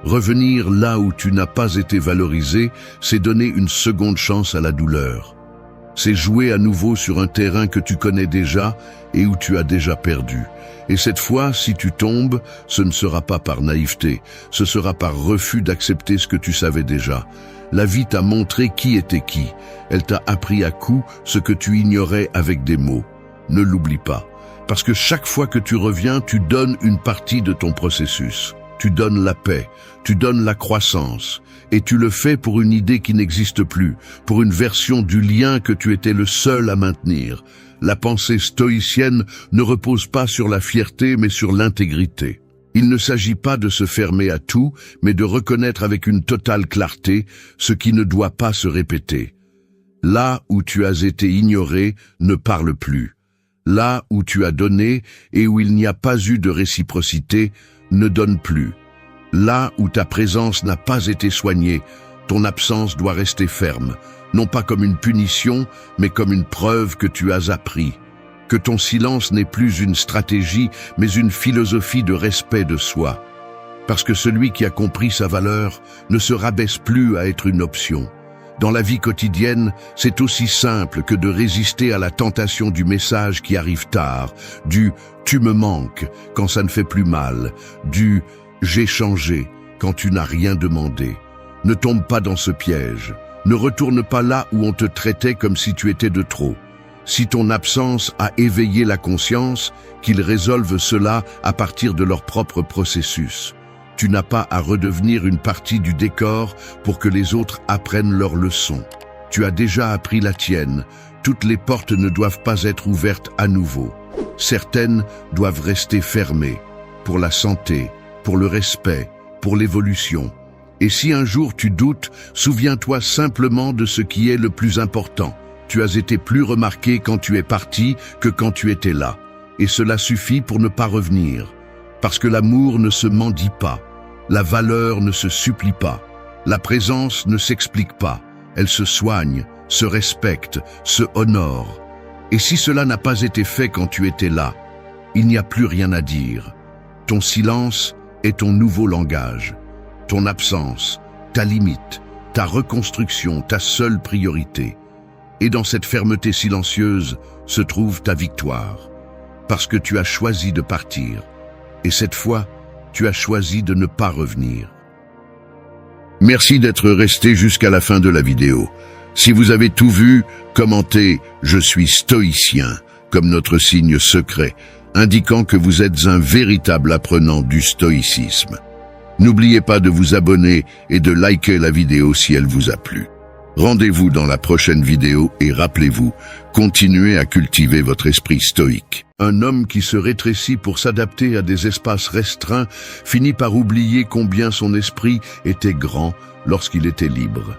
A: Revenir là où tu n'as pas été valorisé, c'est donner une seconde chance à la douleur. C'est jouer à nouveau sur un terrain que tu connais déjà et où tu as déjà perdu. Et cette fois, si tu tombes, ce ne sera pas par naïveté, ce sera par refus d'accepter ce que tu savais déjà. La vie t'a montré qui était qui. Elle t'a appris à coup ce que tu ignorais avec des mots. Ne l'oublie pas. Parce que chaque fois que tu reviens, tu donnes une partie de ton processus. Tu donnes la paix, tu donnes la croissance. Et tu le fais pour une idée qui n'existe plus, pour une version du lien que tu étais le seul à maintenir. La pensée stoïcienne ne repose pas sur la fierté, mais sur l'intégrité. Il ne s'agit pas de se fermer à tout, mais de reconnaître avec une totale clarté ce qui ne doit pas se répéter. Là où tu as été ignoré, ne parle plus. Là où tu as donné et où il n'y a pas eu de réciprocité, ne donne plus. Là où ta présence n'a pas été soignée, ton absence doit rester ferme, non pas comme une punition, mais comme une preuve que tu as appris. Que ton silence n'est plus une stratégie, mais une philosophie de respect de soi. Parce que celui qui a compris sa valeur ne se rabaisse plus à être une option. Dans la vie quotidienne, c'est aussi simple que de résister à la tentation du message qui arrive tard, du « tu me manques » quand ça ne fait plus mal, du « j'ai changé » quand tu n'as rien demandé. Ne tombe pas dans ce piège. Ne retourne pas là où on te traitait comme si tu étais de trop. Si ton absence a éveillé la conscience, qu'ils résolvent cela à partir de leur propre processus. Tu n'as pas à redevenir une partie du décor pour que les autres apprennent leur leçon. Tu as déjà appris la tienne. Toutes les portes ne doivent pas être ouvertes à nouveau. Certaines doivent rester fermées. Pour la santé, pour le respect, pour l'évolution. Et si un jour tu doutes, souviens-toi simplement de ce qui est le plus important. Tu as été plus remarqué quand tu es parti que quand tu étais là. Et cela suffit pour ne pas revenir. Parce que l'amour ne se mendie pas. La valeur ne se supplie pas. La présence ne s'explique pas. Elle se soigne, se respectent, se honorent. Et si cela n'a pas été fait quand tu étais là, il n'y a plus rien à dire. Ton silence est ton nouveau langage. Ton absence, ta limite, ta reconstruction, ta seule priorité. Et dans cette fermeté silencieuse se trouve ta victoire. Parce que tu as choisi de partir. Et cette fois, tu as choisi de ne pas revenir. Merci d'être resté jusqu'à la fin de la vidéo. Si vous avez tout vu, commentez « Je suis stoïcien » comme notre signe secret, indiquant que vous êtes un véritable apprenant du stoïcisme. N'oubliez pas de vous abonner et de liker la vidéo si elle vous a plu. Rendez-vous dans la prochaine vidéo et rappelez-vous, continuez à cultiver votre esprit stoïque. Un homme qui se rétrécit pour s'adapter à des espaces restreints finit par oublier combien son esprit était grand lorsqu'il était libre.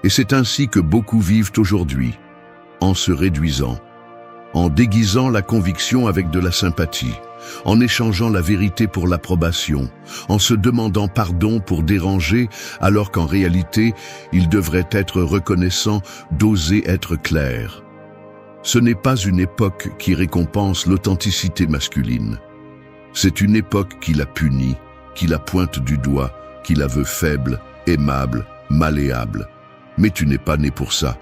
A: Et c'est ainsi que beaucoup vivent aujourd'hui, en se réduisant, en déguisant la conviction avec de la sympathie, en échangeant la vérité pour l'approbation, en se demandant pardon pour déranger, alors qu'en réalité, il devrait être reconnaissant d'oser être clair. Ce n'est pas une époque qui récompense l'authenticité masculine. C'est une époque qui la punit, qui la pointe du doigt, qui la veut faible, aimable, malléable. Mais tu n'es pas né pour ça.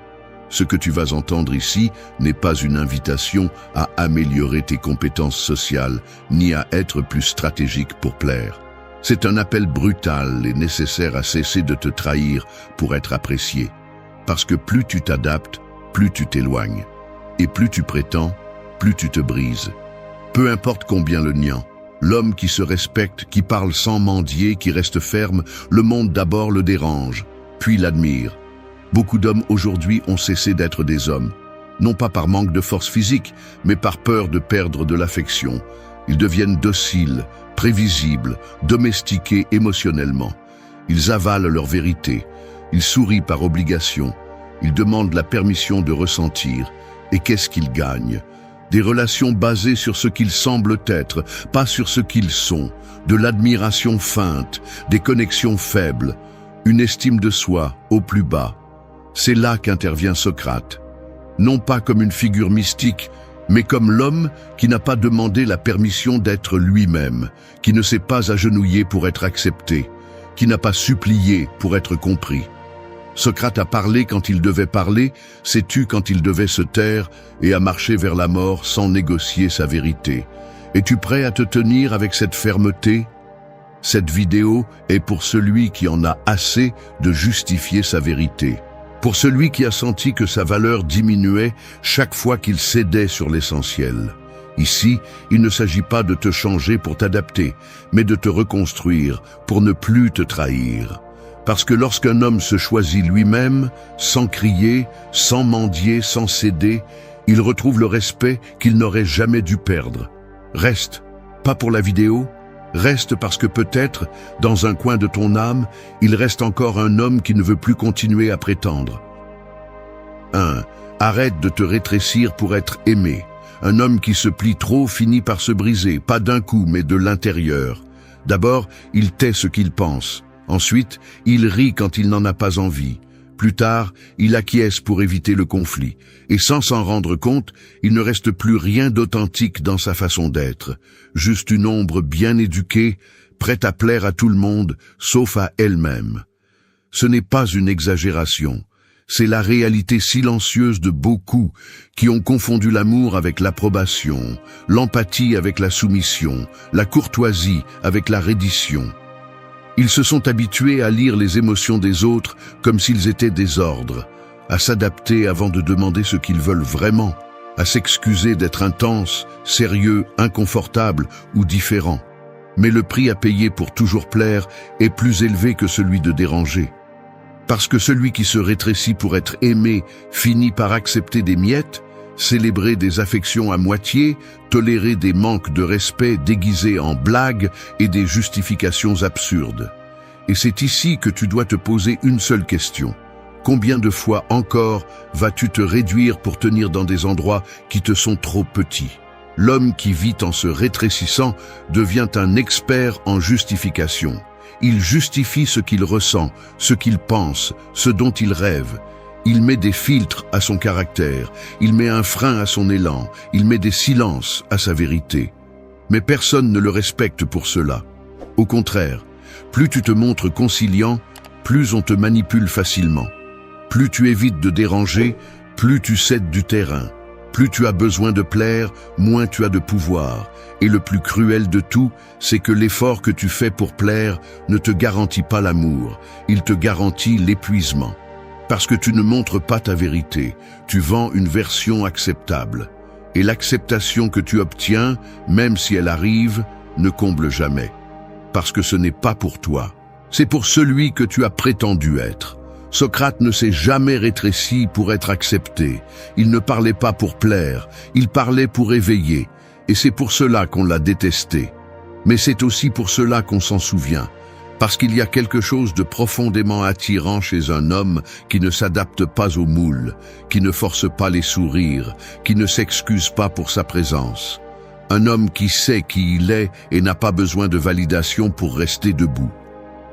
A: Ce que tu vas entendre ici n'est pas une invitation à améliorer tes compétences sociales, ni à être plus stratégique pour plaire. C'est un appel brutal et nécessaire à cesser de te trahir pour être apprécié. Parce que plus tu t'adaptes, plus tu t'éloignes. Et plus tu prétends, plus tu te brises. Peu importe combien le niant, l'homme qui se respecte, qui parle sans mendier, qui reste ferme, le monde d'abord le dérange, puis l'admire. Beaucoup d'hommes aujourd'hui ont cessé d'être des hommes, non pas par manque de force physique, mais par peur de perdre de l'affection. Ils deviennent dociles, prévisibles, domestiqués émotionnellement. Ils avalent leur vérité, ils sourient par obligation, ils demandent la permission de ressentir. Et qu'est-ce qu'ils gagnent? Des relations basées sur ce qu'ils semblent être, pas sur ce qu'ils sont, de l'admiration feinte, des connexions faibles, une estime de soi au plus bas. C'est là qu'intervient Socrate, non pas comme une figure mystique, mais comme l'homme qui n'a pas demandé la permission d'être lui-même, qui ne s'est pas agenouillé pour être accepté, qui n'a pas supplié pour être compris. Socrate a parlé quand il devait parler, s'est tu quand il devait se taire et a marché vers la mort sans négocier sa vérité. Es-tu prêt à te tenir avec cette fermeté? Cette vidéo est pour celui qui en a assez de justifier sa vérité. Pour celui qui a senti que sa valeur diminuait chaque fois qu'il cédait sur l'essentiel. Ici, il ne s'agit pas de te changer pour t'adapter, mais de te reconstruire pour ne plus te trahir. Parce que lorsqu'un homme se choisit lui-même, sans crier, sans mendier, sans céder, il retrouve le respect qu'il n'aurait jamais dû perdre. Reste, pas pour la vidéo, reste parce que peut-être, dans un coin de ton âme, il reste encore un homme qui ne veut plus continuer à prétendre. 1. Arrête de te rétrécir pour être aimé. Un homme qui se plie trop finit par se briser, pas d'un coup, mais de l'intérieur. D'abord, il tait ce qu'il pense. Ensuite, il rit quand il n'en a pas envie. Plus tard, il acquiesce pour éviter le conflit. Et sans s'en rendre compte, il ne reste plus rien d'authentique dans sa façon d'être. Juste une ombre bien éduquée, prête à plaire à tout le monde, sauf à elle-même. Ce n'est pas une exagération. C'est la réalité silencieuse de beaucoup qui ont confondu l'amour avec l'approbation, l'empathie avec la soumission, la courtoisie avec la reddition. Ils se sont habitués à lire les émotions des autres comme s'ils étaient des ordres, à s'adapter avant de demander ce qu'ils veulent vraiment, à s'excuser d'être intense, sérieux, inconfortable ou différent. Mais le prix à payer pour toujours plaire est plus élevé que celui de déranger. Parce que celui qui se rétrécit pour être aimé finit par accepter des miettes, célébrer des affections à moitié, tolérer des manques de respect déguisés en blagues et des justifications absurdes. Et c'est ici que tu dois te poser une seule question. Combien de fois encore vas-tu te réduire pour tenir dans des endroits qui te sont trop petits? L'homme qui vit en se rétrécissant devient un expert en justification. Il justifie ce qu'il ressent, ce qu'il pense, ce dont il rêve. Il met des filtres à son caractère, il met un frein à son élan, il met des silences à sa vérité. Mais personne ne le respecte pour cela. Au contraire, plus tu te montres conciliant, plus on te manipule facilement. Plus tu évites de déranger, plus tu cèdes du terrain. Plus tu as besoin de plaire, moins tu as de pouvoir. Et le plus cruel de tout, c'est que l'effort que tu fais pour plaire ne te garantit pas l'amour, il te garantit l'épuisement. Parce que tu ne montres pas ta vérité, tu vends une version acceptable. Et l'acceptation que tu obtiens, même si elle arrive, ne comble jamais. Parce que ce n'est pas pour toi, c'est pour celui que tu as prétendu être. Socrate ne s'est jamais rétréci pour être accepté. Il ne parlait pas pour plaire, il parlait pour éveiller. Et c'est pour cela qu'on l'a détesté. Mais c'est aussi pour cela qu'on s'en souvient. Parce qu'il y a quelque chose de profondément attirant chez un homme qui ne s'adapte pas au moule, qui ne force pas les sourires, qui ne s'excuse pas pour sa présence. Un homme qui sait qui il est et n'a pas besoin de validation pour rester debout.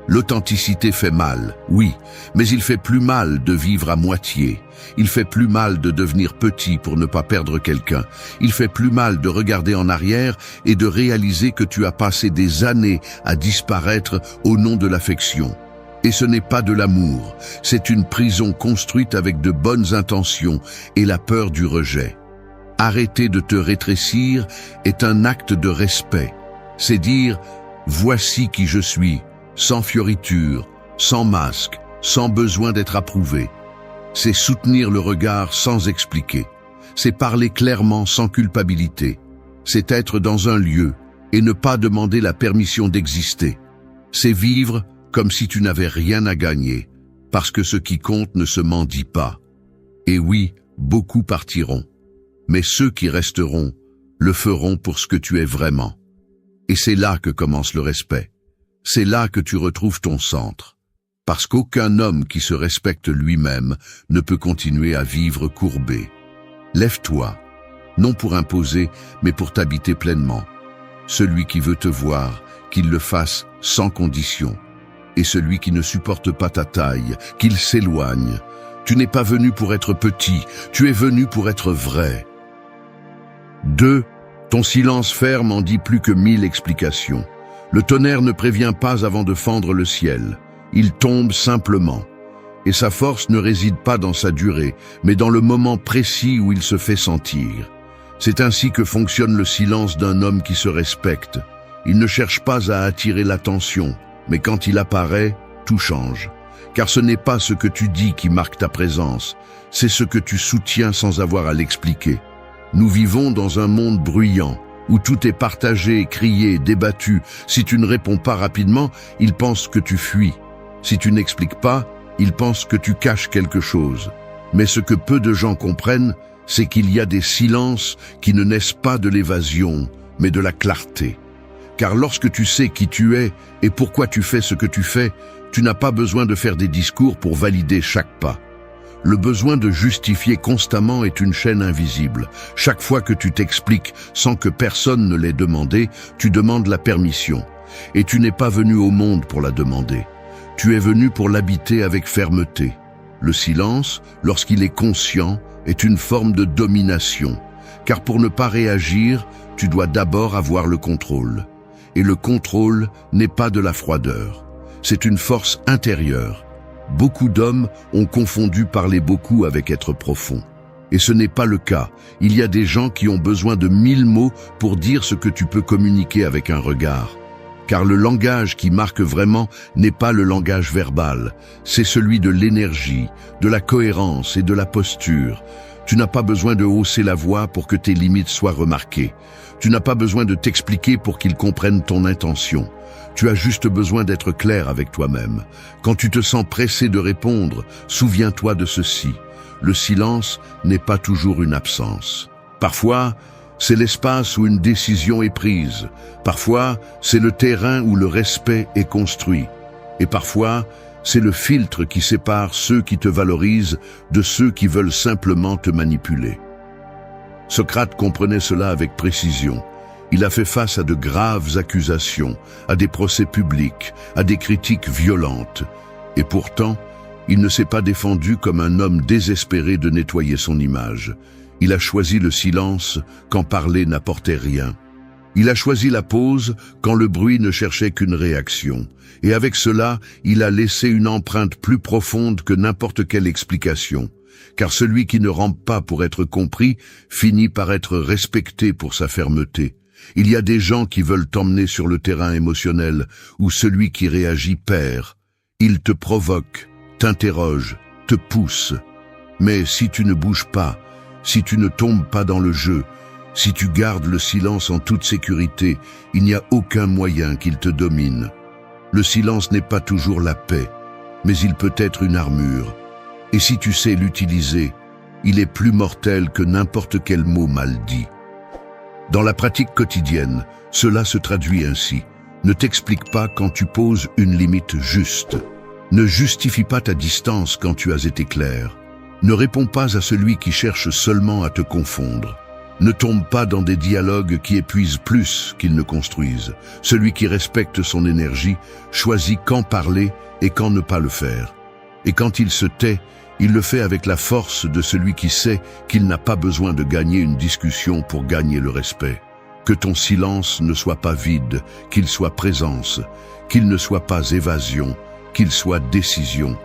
A: L'authenticité fait mal, oui, mais il fait plus mal de vivre à moitié. Il fait plus mal de devenir petit pour ne pas perdre quelqu'un. Il fait plus mal de regarder en arrière et de réaliser que tu as passé des années à disparaître au nom de l'affection. Et ce n'est pas de l'amour, c'est une prison construite avec de bonnes intentions et la peur du rejet. Arrêter de te rétrécir est un acte de respect. C'est dire « voici qui je suis ». Sans fioriture, sans masque, sans besoin d'être approuvé. C'est soutenir le regard sans expliquer. C'est parler clairement sans culpabilité. C'est être dans un lieu et ne pas demander la permission d'exister. C'est vivre comme si tu n'avais rien à gagner, parce que ce qui compte ne se mendie pas. Et oui, beaucoup partiront. Mais ceux qui resteront le feront pour ce que tu es vraiment. Et c'est là que commence le respect. C'est là que tu retrouves ton centre. Parce qu'aucun homme qui se respecte lui-même ne peut continuer à vivre courbé. Lève-toi, non pour imposer, mais pour t'habiter pleinement. Celui qui veut te voir, qu'il le fasse sans condition. Et celui qui ne supporte pas ta taille, qu'il s'éloigne. Tu n'es pas venu pour être petit, tu es venu pour être vrai. 2. Ton silence ferme en dit plus que 1000 explications. Le tonnerre ne prévient pas avant de fendre le ciel. Il tombe simplement. Et sa force ne réside pas dans sa durée, mais dans le moment précis où il se fait sentir. C'est ainsi que fonctionne le silence d'un homme qui se respecte. Il ne cherche pas à attirer l'attention, mais quand il apparaît, tout change. Car ce n'est pas ce que tu dis qui marque ta présence, c'est ce que tu soutiens sans avoir à l'expliquer. Nous vivons dans un monde bruyant, où tout est partagé, crié, débattu. Si tu ne réponds pas rapidement, ils pensent que tu fuis. Si tu n'expliques pas, ils pensent que tu caches quelque chose. Mais ce que peu de gens comprennent, c'est qu'il y a des silences qui ne naissent pas de l'évasion, mais de la clarté. Car lorsque tu sais qui tu es et pourquoi tu fais ce que tu fais, tu n'as pas besoin de faire des discours pour valider chaque pas. Le besoin de justifier constamment est une chaîne invisible. Chaque fois que tu t'expliques sans que personne ne l'ait demandé, tu demandes la permission. Et tu n'es pas venu au monde pour la demander. Tu es venu pour l'habiter avec fermeté. Le silence, lorsqu'il est conscient, est une forme de domination. Car pour ne pas réagir, tu dois d'abord avoir le contrôle. Et le contrôle n'est pas de la froideur. C'est une force intérieure. Beaucoup d'hommes ont confondu parler beaucoup avec être profond. Et ce n'est pas le cas. Il y a des gens qui ont besoin de 1000 mots pour dire ce que tu peux communiquer avec un regard. Car le langage qui marque vraiment n'est pas le langage verbal, c'est celui de l'énergie, de la cohérence et de la posture. Tu n'as pas besoin de hausser la voix pour que tes limites soient remarquées. Tu n'as pas besoin de t'expliquer pour qu'ils comprennent ton intention. Tu as juste besoin d'être clair avec toi-même. Quand tu te sens pressé de répondre, souviens-toi de ceci. Le silence n'est pas toujours une absence. Parfois, c'est l'espace où une décision est prise. Parfois, c'est le terrain où le respect est construit. Et parfois, c'est le filtre qui sépare ceux qui te valorisent de ceux qui veulent simplement te manipuler. Socrate comprenait cela avec précision. Il a fait face à de graves accusations, à des procès publics, à des critiques violentes. Et pourtant, Il ne s'est pas défendu comme un homme désespéré de nettoyer son image. Il a choisi le silence quand parler n'apportait rien. Il a choisi la pause quand le bruit ne cherchait qu'une réaction. Et avec cela, il a laissé une empreinte plus profonde que n'importe quelle explication. Car celui qui ne rampe pas pour être compris finit par être respecté pour sa fermeté. Il y a des gens qui veulent t'emmener sur le terrain émotionnel où celui qui réagit perd. Il te provoque, t'interroge, te pousse. Mais si tu ne bouges pas, si tu ne tombes pas dans le jeu, si tu gardes le silence en toute sécurité, il n'y a aucun moyen qu'il te domine. Le silence n'est pas toujours la paix, mais il peut être une armure. Et si tu sais l'utiliser, il est plus mortel que n'importe quel mot mal dit. Dans la pratique quotidienne, cela se traduit ainsi. Ne t'explique pas quand tu poses une limite juste. Ne justifie pas ta distance quand tu as été clair. Ne réponds pas à celui qui cherche seulement à te confondre. Ne tombe pas dans des dialogues qui épuisent plus qu'ils ne construisent. Celui qui respecte son énergie choisit quand parler et quand ne pas le faire. Et quand il se tait, il le fait avec la force de celui qui sait qu'il n'a pas besoin de gagner une discussion pour gagner le respect. Que ton silence ne soit pas vide, qu'il soit présence, qu'il ne soit pas évasion, qu'il soit décision.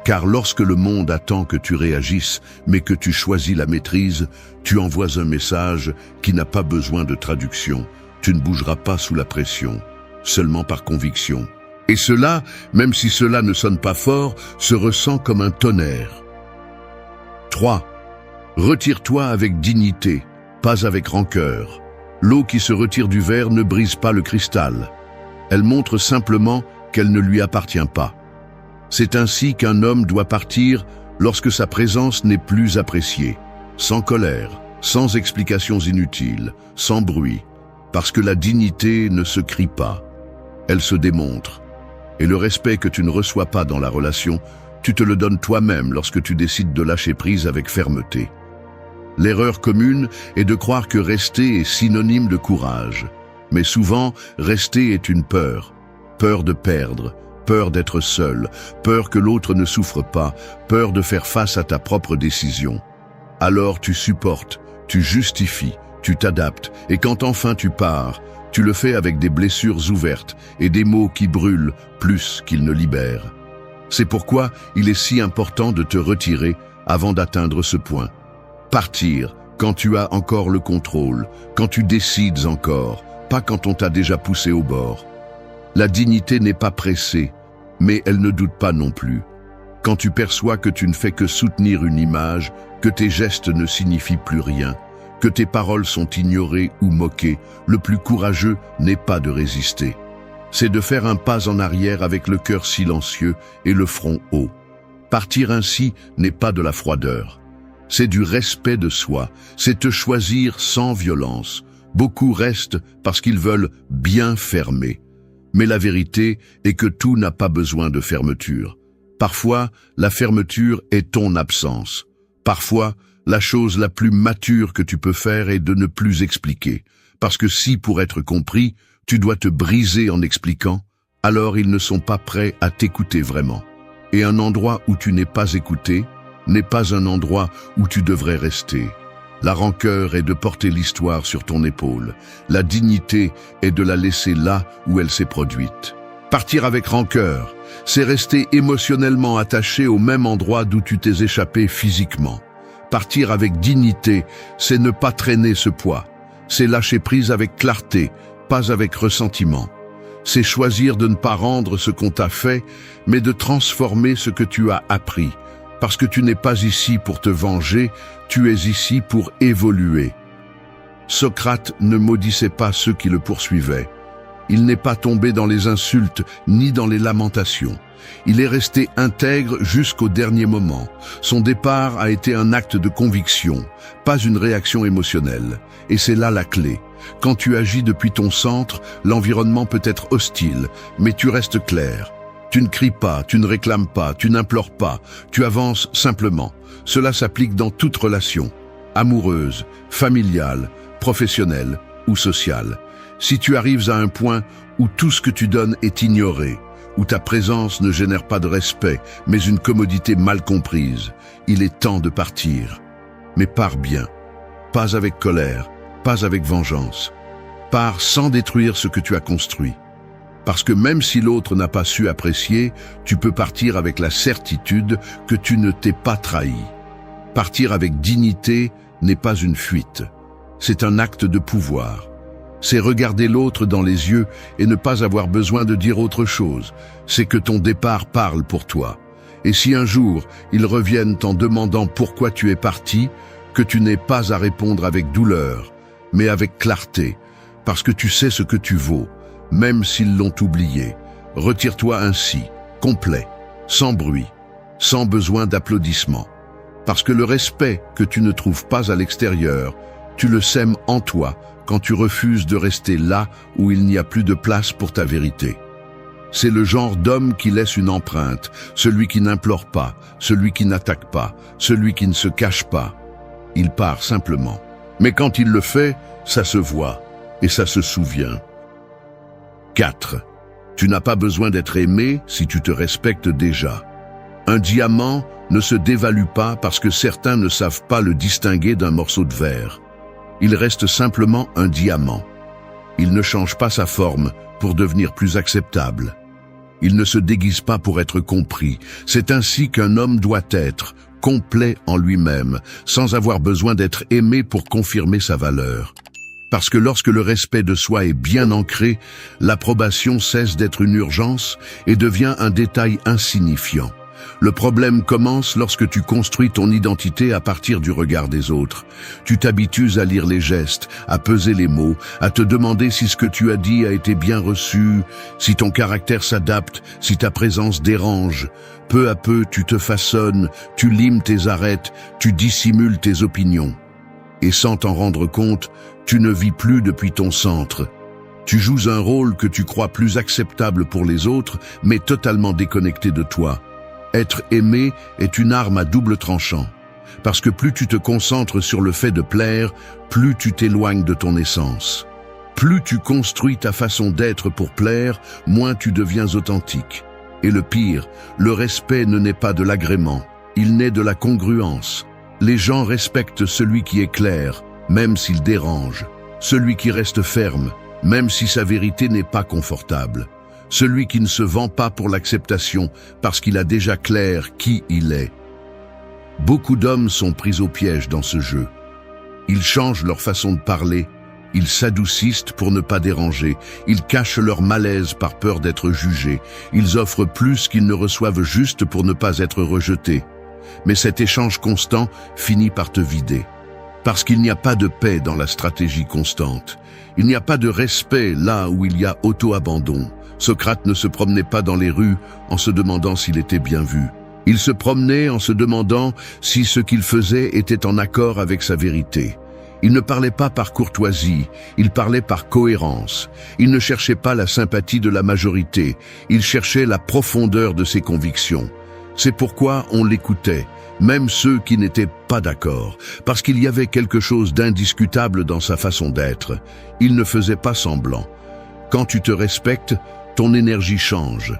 A: Car lorsque le monde attend que tu réagisses, mais que tu choisis la maîtrise, tu envoies un message qui n'a pas besoin de traduction. Tu ne bougeras pas sous la pression, seulement par conviction. Et cela, même si cela ne sonne pas fort, se ressent comme un tonnerre. 3. Retire-toi avec dignité, pas avec rancœur. L'eau qui se retire du verre ne brise pas le cristal. Elle montre simplement qu'elle ne lui appartient pas. C'est ainsi qu'un homme doit partir lorsque sa présence n'est plus appréciée, sans colère, sans explications inutiles, sans bruit, parce que la dignité ne se crie pas, elle se démontre. Et le respect que tu ne reçois pas dans la relation, tu te le donnes toi-même lorsque tu décides de lâcher prise avec fermeté. L'erreur commune est de croire que rester est synonyme de courage. Mais souvent, rester est une peur. Peur de perdre, peur d'être seul, peur que l'autre ne souffre pas, peur de faire face à ta propre décision. Alors tu supportes, tu justifies, tu t'adaptes, et quand enfin tu pars, tu le fais avec des blessures ouvertes et des mots qui brûlent plus qu'ils ne libèrent. C'est pourquoi il est si important de te retirer avant d'atteindre ce point. Partir quand tu as encore le contrôle, quand tu décides encore, pas quand on t'a déjà poussé au bord. La dignité n'est pas pressée, mais elle ne doute pas non plus. Quand tu perçois que tu ne fais que soutenir une image, que tes gestes ne signifient plus rien, que tes paroles sont ignorées ou moquées, le plus courageux n'est pas de résister. C'est de faire un pas en arrière avec le cœur silencieux et le front haut. Partir ainsi n'est pas de la froideur. C'est du respect de soi, c'est te choisir sans violence. Beaucoup restent parce qu'ils veulent bien fermer. Mais la vérité est que tout n'a pas besoin de fermeture. Parfois, la fermeture est ton absence. Parfois, la chose la plus mature que tu peux faire est de ne plus expliquer. Parce que si, pour être compris, tu dois te briser en expliquant, alors ils ne sont pas prêts à t'écouter vraiment. Et un endroit où tu n'es pas écouté n'est pas un endroit où tu devrais rester. La rancœur est de porter l'histoire sur ton épaule. La dignité est de la laisser là où elle s'est produite. Partir avec rancœur, c'est rester émotionnellement attaché au même endroit d'où tu t'es échappé physiquement. Partir avec dignité, c'est ne pas traîner ce poids. C'est lâcher prise avec clarté, pas avec ressentiment. C'est choisir de ne pas rendre ce qu'on t'a fait, mais de transformer ce que tu as appris. Parce que tu n'es pas ici pour te venger, tu es ici pour évoluer. Socrate ne maudissait pas ceux qui le poursuivaient. Il n'est pas tombé dans les insultes ni dans les lamentations. Il est resté intègre jusqu'au dernier moment. Son départ a été un acte de conviction, pas une réaction émotionnelle. Et c'est là la clé. Quand tu agis depuis ton centre, l'environnement peut être hostile, mais tu restes clair. Tu ne cries pas, tu ne réclames pas, tu n'implores pas, tu avances simplement. Cela s'applique dans toute relation, amoureuse, familiale, professionnelle ou sociale. Si tu arrives à un point où tout ce que tu donnes est ignoré, où ta présence ne génère pas de respect, mais une commodité mal comprise. Il est temps de partir. Mais pars bien. Pas avec colère, pas avec vengeance. Pars sans détruire ce que tu as construit. Parce que même si l'autre n'a pas su apprécier, tu peux partir avec la certitude que tu ne t'es pas trahi. Partir avec dignité n'est pas une fuite. C'est un acte de pouvoir. C'est regarder l'autre dans les yeux et ne pas avoir besoin de dire autre chose. C'est que ton départ parle pour toi. Et si un jour, ils reviennent en demandant pourquoi tu es parti, que tu n'aies pas à répondre avec douleur, mais avec clarté, parce que tu sais ce que tu vaux, même s'ils l'ont oublié. Retire-toi ainsi, complet, sans bruit, sans besoin d'applaudissements. Parce que le respect que tu ne trouves pas à l'extérieur, tu le sèmes en toi quand tu refuses de rester là où il n'y a plus de place pour ta vérité. C'est le genre d'homme qui laisse une empreinte, celui qui n'implore pas, celui qui n'attaque pas, celui qui ne se cache pas. Il part simplement. Mais quand il le fait, ça se voit et ça se souvient. 4. Tu n'as pas besoin d'être aimé si tu te respectes déjà. Un diamant ne se dévalue pas parce que certains ne savent pas le distinguer d'un morceau de verre. Il reste simplement un diamant. Il ne change pas sa forme pour devenir plus acceptable. Il ne se déguise pas pour être compris. C'est ainsi qu'un homme doit être, complet en lui-même, sans avoir besoin d'être aimé pour confirmer sa valeur. Parce que lorsque le respect de soi est bien ancré, l'approbation cesse d'être une urgence et devient un détail insignifiant. Le problème commence lorsque tu construis ton identité à partir du regard des autres. Tu t'habitues à lire les gestes, à peser les mots, à te demander si ce que tu as dit a été bien reçu, si ton caractère s'adapte, si ta présence dérange. Peu à peu, tu te façonnes, tu limes tes arêtes, tu dissimules tes opinions. Et sans t'en rendre compte, tu ne vis plus depuis ton centre. Tu joues un rôle que tu crois plus acceptable pour les autres, mais totalement déconnecté de toi. Être aimé est une arme à double tranchant, parce que plus tu te concentres sur le fait de plaire, plus tu t'éloignes de ton essence. Plus tu construis ta façon d'être pour plaire, moins tu deviens authentique. Et le pire, le respect ne naît pas de l'agrément, il naît de la congruence. Les gens respectent celui qui est clair, même s'il dérange, celui qui reste ferme, même si sa vérité n'est pas confortable. Celui qui ne se vend pas pour l'acceptation parce qu'il a déjà clair qui il est. Beaucoup d'hommes sont pris au piège dans ce jeu. Ils changent leur façon de parler, ils s'adoucissent pour ne pas déranger, ils cachent leur malaise par peur d'être jugés, ils offrent plus qu'ils ne reçoivent juste pour ne pas être rejetés. Mais cet échange constant finit par te vider. Parce qu'il n'y a pas de paix dans la stratégie constante. Il n'y a pas de respect là où il y a auto-abandon. Socrate ne se promenait pas dans les rues en se demandant s'il était bien vu. Il se promenait en se demandant si ce qu'il faisait était en accord avec sa vérité. Il ne parlait pas par courtoisie, il parlait par cohérence. Il ne cherchait pas la sympathie de la majorité, il cherchait la profondeur de ses convictions. C'est pourquoi on l'écoutait, même ceux qui n'étaient pas d'accord, parce qu'il y avait quelque chose d'indiscutable dans sa façon d'être. Il ne faisait pas semblant. Quand tu te respectes, ton énergie change,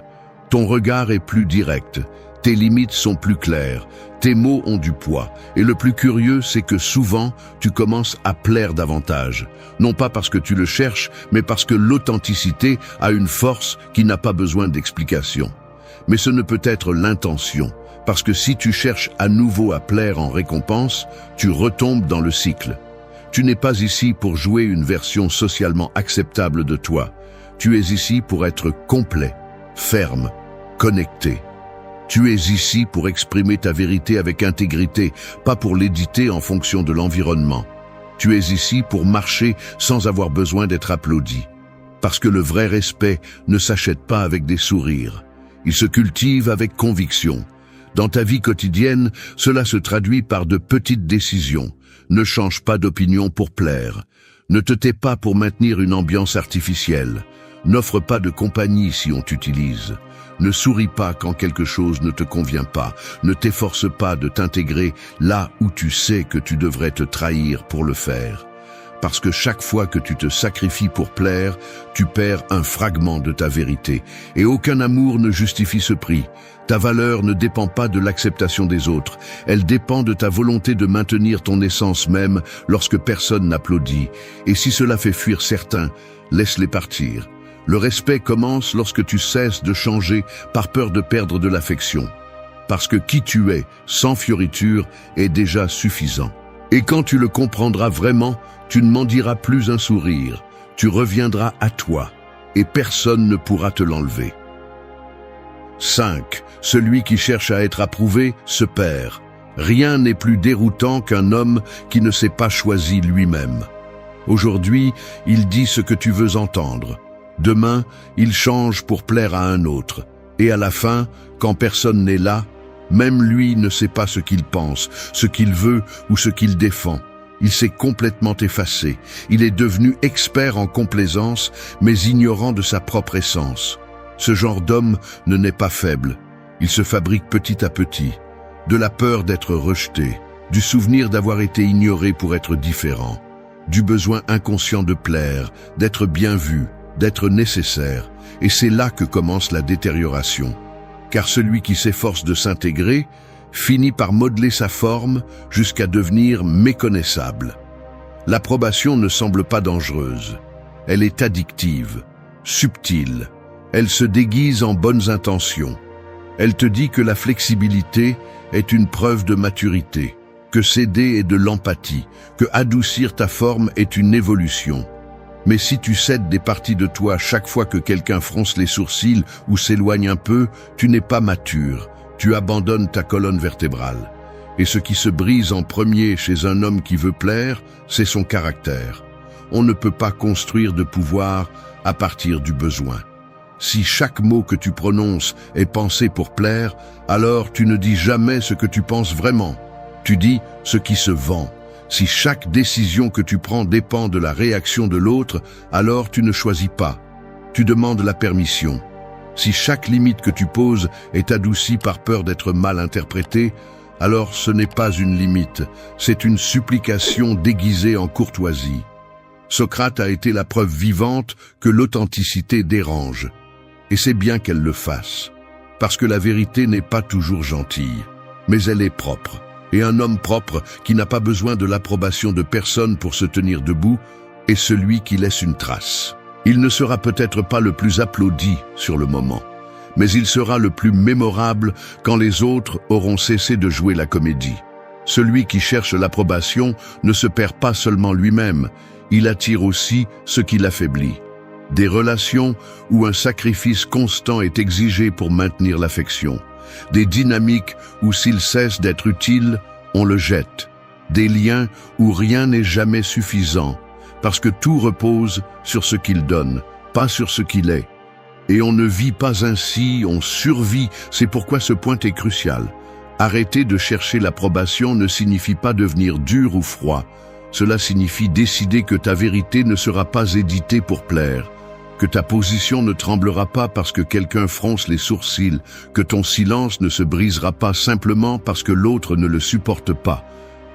A: ton regard est plus direct, tes limites sont plus claires, tes mots ont du poids. Et le plus curieux, c'est que souvent, tu commences à plaire davantage. Non pas parce que tu le cherches, mais parce que l'authenticité a une force qui n'a pas besoin d'explication. Mais ce ne peut être l'intention, parce que si tu cherches à nouveau à plaire en récompense, tu retombes dans le cycle. Tu n'es pas ici pour jouer une version socialement acceptable de toi. Tu es ici pour être complet, ferme, connecté. Tu es ici pour exprimer ta vérité avec intégrité, pas pour l'éditer en fonction de l'environnement. Tu es ici pour marcher sans avoir besoin d'être applaudi. Parce que le vrai respect ne s'achète pas avec des sourires. Il se cultive avec conviction. Dans ta vie quotidienne, cela se traduit par de petites décisions. Ne change pas d'opinion pour plaire. Ne te tais pas pour maintenir une ambiance artificielle. N'offre pas de compagnie si on t'utilise. Ne souris pas quand quelque chose ne te convient pas. Ne t'efforce pas de t'intégrer là où tu sais que tu devrais te trahir pour le faire. Parce que chaque fois que tu te sacrifies pour plaire, tu perds un fragment de ta vérité. Et aucun amour ne justifie ce prix. Ta valeur ne dépend pas de l'acceptation des autres. Elle dépend de ta volonté de maintenir ton essence même lorsque personne n'applaudit. Et si cela fait fuir certains, laisse-les partir. Le respect commence lorsque tu cesses de changer par peur de perdre de l'affection. Parce que qui tu es, sans fioriture, est déjà suffisant. Et quand tu le comprendras vraiment, tu ne m'en diras plus un sourire. Tu reviendras à toi, et personne ne pourra te l'enlever. 5. Celui qui cherche à être approuvé se perd. Rien n'est plus déroutant qu'un homme qui ne s'est pas choisi lui-même. Aujourd'hui, il dit ce que tu veux entendre. Demain, il change pour plaire à un autre. Et à la fin, quand personne n'est là, même lui ne sait pas ce qu'il pense, ce qu'il veut ou ce qu'il défend. Il s'est complètement effacé. Il est devenu expert en complaisance, mais ignorant de sa propre essence. Ce genre d'homme ne naît pas faible. Il se fabrique petit à petit. De la peur d'être rejeté, du souvenir d'avoir été ignoré pour être différent, du besoin inconscient de plaire, d'être bien vu, d'être nécessaire. Et c'est là que commence la détérioration. Car celui qui s'efforce de s'intégrer finit par modeler sa forme jusqu'à devenir méconnaissable. L'approbation ne semble pas dangereuse. Elle est addictive, subtile. Elle se déguise en bonnes intentions. Elle te dit que la flexibilité est une preuve de maturité, que céder est de l'empathie, que adoucir ta forme est une évolution. Mais si tu cèdes des parties de toi chaque fois que quelqu'un fronce les sourcils ou s'éloigne un peu, tu n'es pas mature, tu abandonnes ta colonne vertébrale. Et ce qui se brise en premier chez un homme qui veut plaire, c'est son caractère. On ne peut pas construire de pouvoir à partir du besoin. Si chaque mot que tu prononces est pensé pour plaire, alors tu ne dis jamais ce que tu penses vraiment. Tu dis ce qui se vend. Si chaque décision que tu prends dépend de la réaction de l'autre, alors tu ne choisis pas. Tu demandes la permission. Si chaque limite que tu poses est adoucie par peur d'être mal interprétée, alors ce n'est pas une limite, c'est une supplication déguisée en courtoisie. Socrate a été la preuve vivante que l'authenticité dérange. Et c'est bien qu'elle le fasse. Parce que la vérité n'est pas toujours gentille, mais elle est propre. Et un homme propre, qui n'a pas besoin de l'approbation de personne pour se tenir debout, est celui qui laisse une trace. Il ne sera peut-être pas le plus applaudi sur le moment, mais il sera le plus mémorable quand les autres auront cessé de jouer la comédie. Celui qui cherche l'approbation ne se perd pas seulement lui-même, il attire aussi ce qui l'affaiblit. Des relations où un sacrifice constant est exigé pour maintenir l'affection. Des dynamiques où s'il cesse d'être utile, on le jette. Des liens où rien n'est jamais suffisant, parce que tout repose sur ce qu'il donne, pas sur ce qu'il est. Et on ne vit pas ainsi, on survit, c'est pourquoi ce point est crucial. Arrêter de chercher l'approbation ne signifie pas devenir dur ou froid. Cela signifie décider que ta vérité ne sera pas éditée pour plaire, que ta position ne tremblera pas parce que quelqu'un fronce les sourcils, que ton silence ne se brisera pas simplement parce que l'autre ne le supporte pas.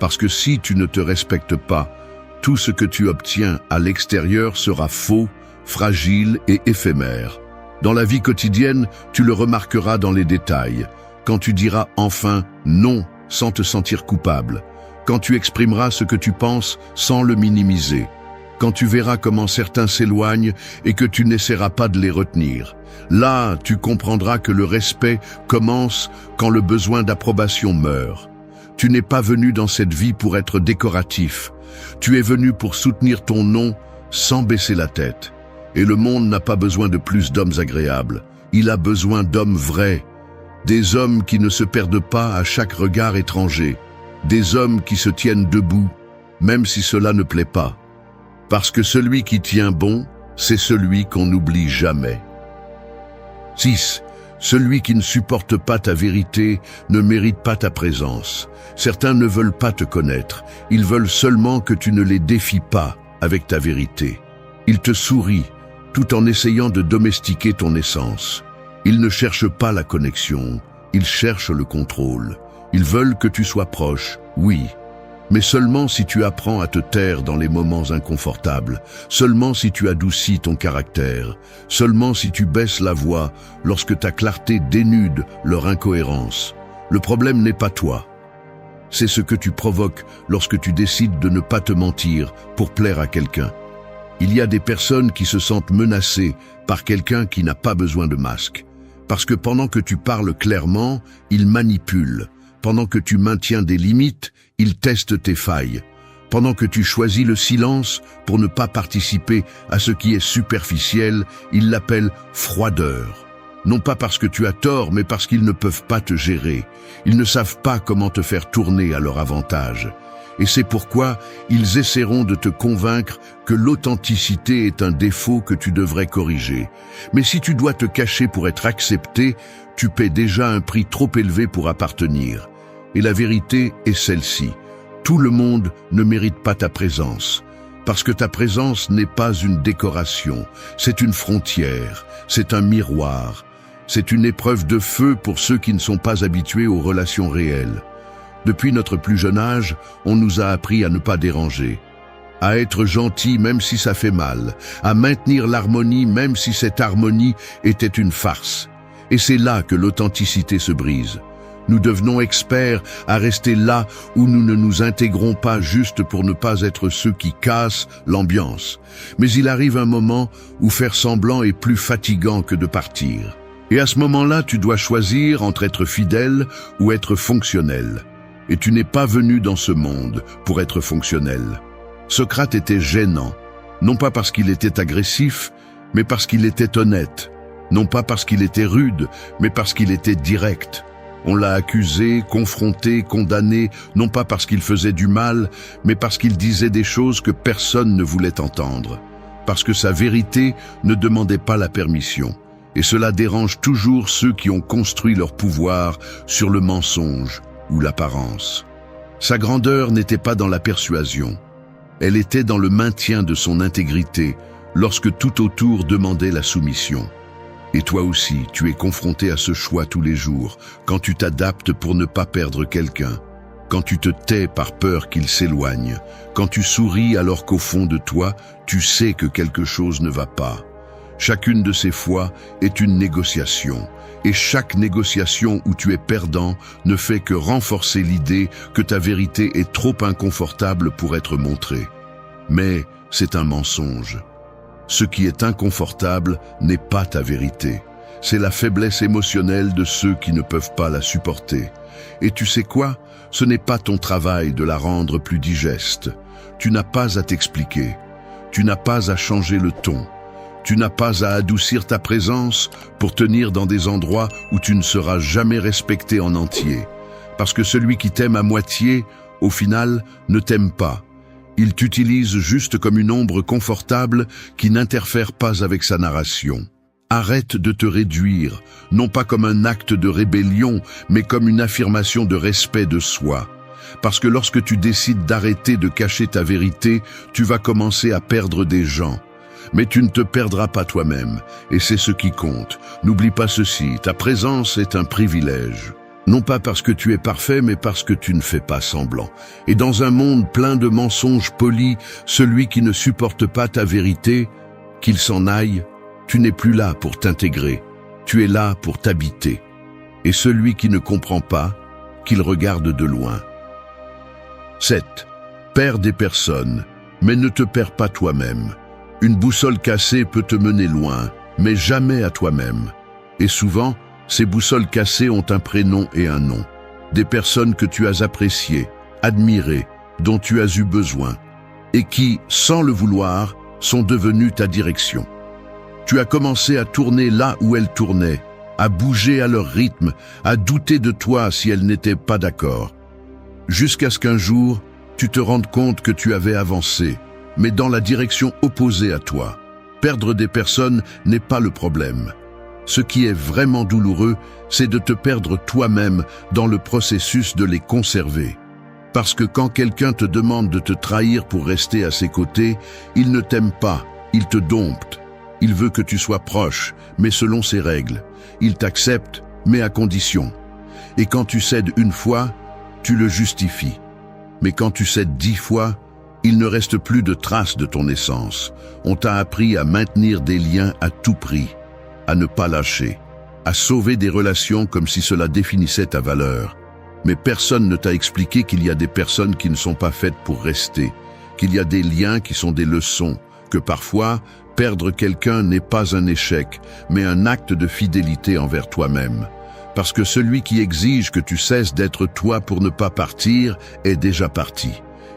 A: Parce que si tu ne te respectes pas, tout ce que tu obtiens à l'extérieur sera faux, fragile et éphémère. Dans la vie quotidienne, tu le remarqueras dans les détails. Quand tu diras enfin non sans te sentir coupable. Quand tu exprimeras ce que tu penses sans le minimiser. Quand tu verras comment certains s'éloignent et que tu n'essaieras pas de les retenir. Là, tu comprendras que le respect commence quand le besoin d'approbation meurt. Tu n'es pas venu dans cette vie pour être décoratif. Tu es venu pour soutenir ton nom sans baisser la tête. Et le monde n'a pas besoin de plus d'hommes agréables. Il a besoin d'hommes vrais. Des hommes qui ne se perdent pas à chaque regard étranger. Des hommes qui se tiennent debout, même si cela ne plaît pas. Parce que celui qui tient bon, c'est celui qu'on n'oublie jamais. 6. Celui qui ne supporte pas ta vérité ne mérite pas ta présence. Certains ne veulent pas te connaître, ils veulent seulement que tu ne les défies pas avec ta vérité. Ils te sourient, tout en essayant de domestiquer ton essence. Ils ne cherchent pas la connexion, ils cherchent le contrôle. Ils veulent que tu sois proche, oui, mais seulement si tu apprends à te taire dans les moments inconfortables, seulement si tu adoucis ton caractère, seulement si tu baisses la voix lorsque ta clarté dénude leur incohérence. Le problème n'est pas toi. C'est ce que tu provoques lorsque tu décides de ne pas te mentir pour plaire à quelqu'un. Il y a des personnes qui se sentent menacées par quelqu'un qui n'a pas besoin de masque. Parce que pendant que tu parles clairement, il manipule. Pendant que tu maintiens des limites, il teste tes failles. Pendant que tu choisis le silence pour ne pas participer à ce qui est superficiel, il l'appelle froideur. Non pas parce que tu as tort, mais parce qu'ils ne peuvent pas te gérer. Ils ne savent pas comment te faire tourner à leur avantage. Et c'est pourquoi ils essaieront de te convaincre que l'authenticité est un défaut que tu devrais corriger. Mais si tu dois te cacher pour être accepté, tu paies déjà un prix trop élevé pour appartenir. Et la vérité est celle-ci. Tout le monde ne mérite pas ta présence. Parce que ta présence n'est pas une décoration, c'est une frontière, c'est un miroir. C'est une épreuve de feu pour ceux qui ne sont pas habitués aux relations réelles. Depuis notre plus jeune âge, on nous a appris à ne pas déranger, à être gentil même si ça fait mal, à maintenir l'harmonie même si cette harmonie était une farce. Et c'est là que l'authenticité se brise. Nous devenons experts à rester là où nous ne nous intégrons pas juste pour ne pas être ceux qui cassent l'ambiance. Mais il arrive un moment où faire semblant est plus fatigant que de partir. Et à ce moment-là, tu dois choisir entre être fidèle ou être fonctionnel. Et tu n'es pas venu dans ce monde pour être fonctionnel. Socrate était gênant, non pas parce qu'il était agressif, mais parce qu'il était honnête. Non pas parce qu'il était rude, mais parce qu'il était direct. On l'a accusé, confronté, condamné, non pas parce qu'il faisait du mal, mais parce qu'il disait des choses que personne ne voulait entendre. Parce que sa vérité ne demandait pas la permission. Et cela dérange toujours ceux qui ont construit leur pouvoir sur le mensonge ou l'apparence. Sa grandeur n'était pas dans la persuasion. Elle était dans le maintien de son intégrité lorsque tout autour demandait la soumission. Et toi aussi, tu es confronté à ce choix tous les jours, quand tu t'adaptes pour ne pas perdre quelqu'un, quand tu te tais par peur qu'il s'éloigne, quand tu souris alors qu'au fond de toi, tu sais que quelque chose ne va pas. Chacune de ces fois est une négociation, et chaque négociation où tu es perdant ne fait que renforcer l'idée que ta vérité est trop inconfortable pour être montrée. Mais c'est un mensonge. Ce qui est inconfortable n'est pas ta vérité. C'est la faiblesse émotionnelle de ceux qui ne peuvent pas la supporter. Et tu sais quoi? Ce n'est pas ton travail de la rendre plus digeste. Tu n'as pas à t'expliquer. Tu n'as pas à changer le ton. Tu n'as pas à adoucir ta présence pour tenir dans des endroits où tu ne seras jamais respecté en entier. Parce que celui qui t'aime à moitié, au final, ne t'aime pas. Il t'utilise juste comme une ombre confortable qui n'interfère pas avec sa narration. Arrête de te réduire, non pas comme un acte de rébellion, mais comme une affirmation de respect de soi. Parce que lorsque tu décides d'arrêter de cacher ta vérité, tu vas commencer à perdre des gens. Mais tu ne te perdras pas toi-même, et c'est ce qui compte. N'oublie pas ceci, ta présence est un privilège. Non pas parce que tu es parfait, mais parce que tu ne fais pas semblant. Et dans un monde plein de mensonges polis, celui qui ne supporte pas ta vérité, qu'il s'en aille, tu n'es plus là pour t'intégrer, tu es là pour t'habiter. Et celui qui ne comprend pas, qu'il regarde de loin. 7. Perds des personnes, mais ne te perds pas toi-même. Une boussole cassée peut te mener loin, mais jamais à toi-même. Et souvent, ces boussoles cassées ont un prénom et un nom. Des personnes que tu as appréciées, admirées, dont tu as eu besoin, et qui, sans le vouloir, sont devenues ta direction. Tu as commencé à tourner là où elles tournaient, à bouger à leur rythme, à douter de toi si elles n'étaient pas d'accord. Jusqu'à ce qu'un jour, tu te rendes compte que tu avais avancé, mais dans la direction opposée à toi. Perdre des personnes n'est pas le problème. Ce qui est vraiment douloureux, c'est de te perdre toi-même dans le processus de les conserver. Parce que quand quelqu'un te demande de te trahir pour rester à ses côtés, il ne t'aime pas, il te dompte. Il veut que tu sois proche, mais selon ses règles. Il t'accepte, mais à condition. Et quand tu cèdes une fois, tu le justifies. Mais quand tu cèdes 10 fois, il ne reste plus de traces de ton essence. On t'a appris à maintenir des liens à tout prix, à ne pas lâcher, à sauver des relations comme si cela définissait ta valeur. Mais personne ne t'a expliqué qu'il y a des personnes qui ne sont pas faites pour rester, qu'il y a des liens qui sont des leçons, que parfois, perdre quelqu'un n'est pas un échec, mais un acte de fidélité envers toi-même. Parce que celui qui exige que tu cesses d'être toi pour ne pas partir est déjà parti.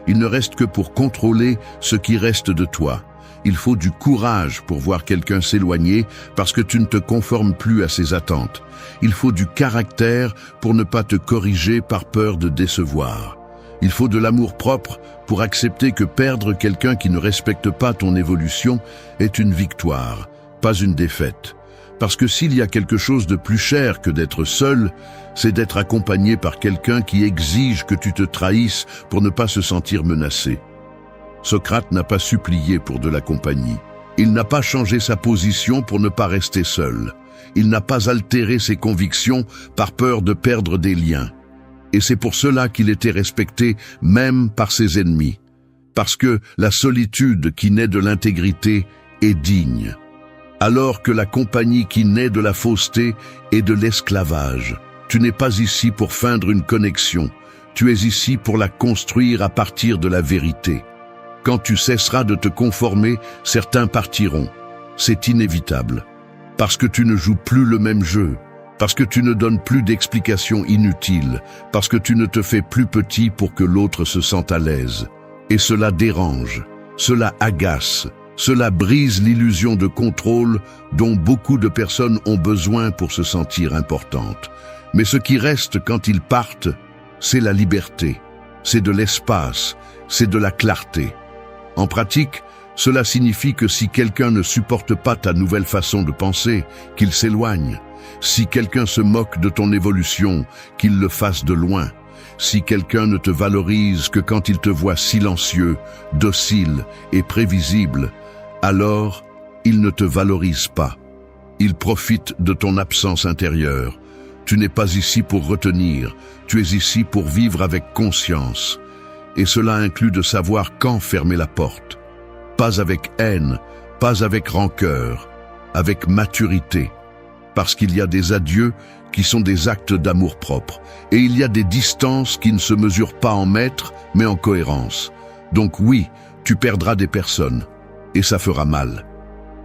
A: Il ne reste que pour contrôler ce qui reste de toi. Il faut du courage pour voir quelqu'un s'éloigner parce que tu ne te conformes plus à ses attentes. Il faut du caractère pour ne pas te corriger par peur de décevoir. Il faut de l'amour-propre pour accepter que perdre quelqu'un qui ne respecte pas ton évolution est une victoire, pas une défaite. Parce que s'il y a quelque chose de plus cher que d'être seul, c'est d'être accompagné par quelqu'un qui exige que tu te trahisses pour ne pas se sentir menacé. Socrate n'a pas supplié pour de la compagnie. Il n'a pas changé sa position pour ne pas rester seul. Il n'a pas altéré ses convictions par peur de perdre des liens. Et c'est pour cela qu'il était respecté même par ses ennemis. Parce que la solitude qui naît de l'intégrité est digne. Alors que la compagnie qui naît de la fausseté est de l'esclavage. Tu n'es pas ici pour feindre une connexion, tu es ici pour la construire à partir de la vérité. Quand tu cesseras de te conformer, certains partiront. C'est inévitable. Parce que tu ne joues plus le même jeu, parce que tu ne donnes plus d'explications inutiles, parce que tu ne te fais plus petit pour que l'autre se sente à l'aise. Et cela dérange, cela agace. Cela brise l'illusion de contrôle dont beaucoup de personnes ont besoin pour se sentir importantes. Mais ce qui reste quand ils partent, c'est la liberté, c'est de l'espace, c'est de la clarté. En pratique, cela signifie que si quelqu'un ne supporte pas ta nouvelle façon de penser, qu'il s'éloigne. Si quelqu'un se moque de ton évolution, qu'il le fasse de loin. Si quelqu'un ne te valorise que quand il te voit silencieux, docile et prévisible, alors il ne te valorise pas. Il profite de ton absence intérieure. Tu n'es pas ici pour retenir, tu es ici pour vivre avec conscience. Et cela inclut de savoir quand fermer la porte. Pas avec haine, pas avec rancœur, avec maturité. Parce qu'il y a des adieux qui sont des actes d'amour-propre. Et il y a des distances qui ne se mesurent pas en mètres, mais en cohérence. Donc oui, tu perdras des personnes. Et ça fera mal.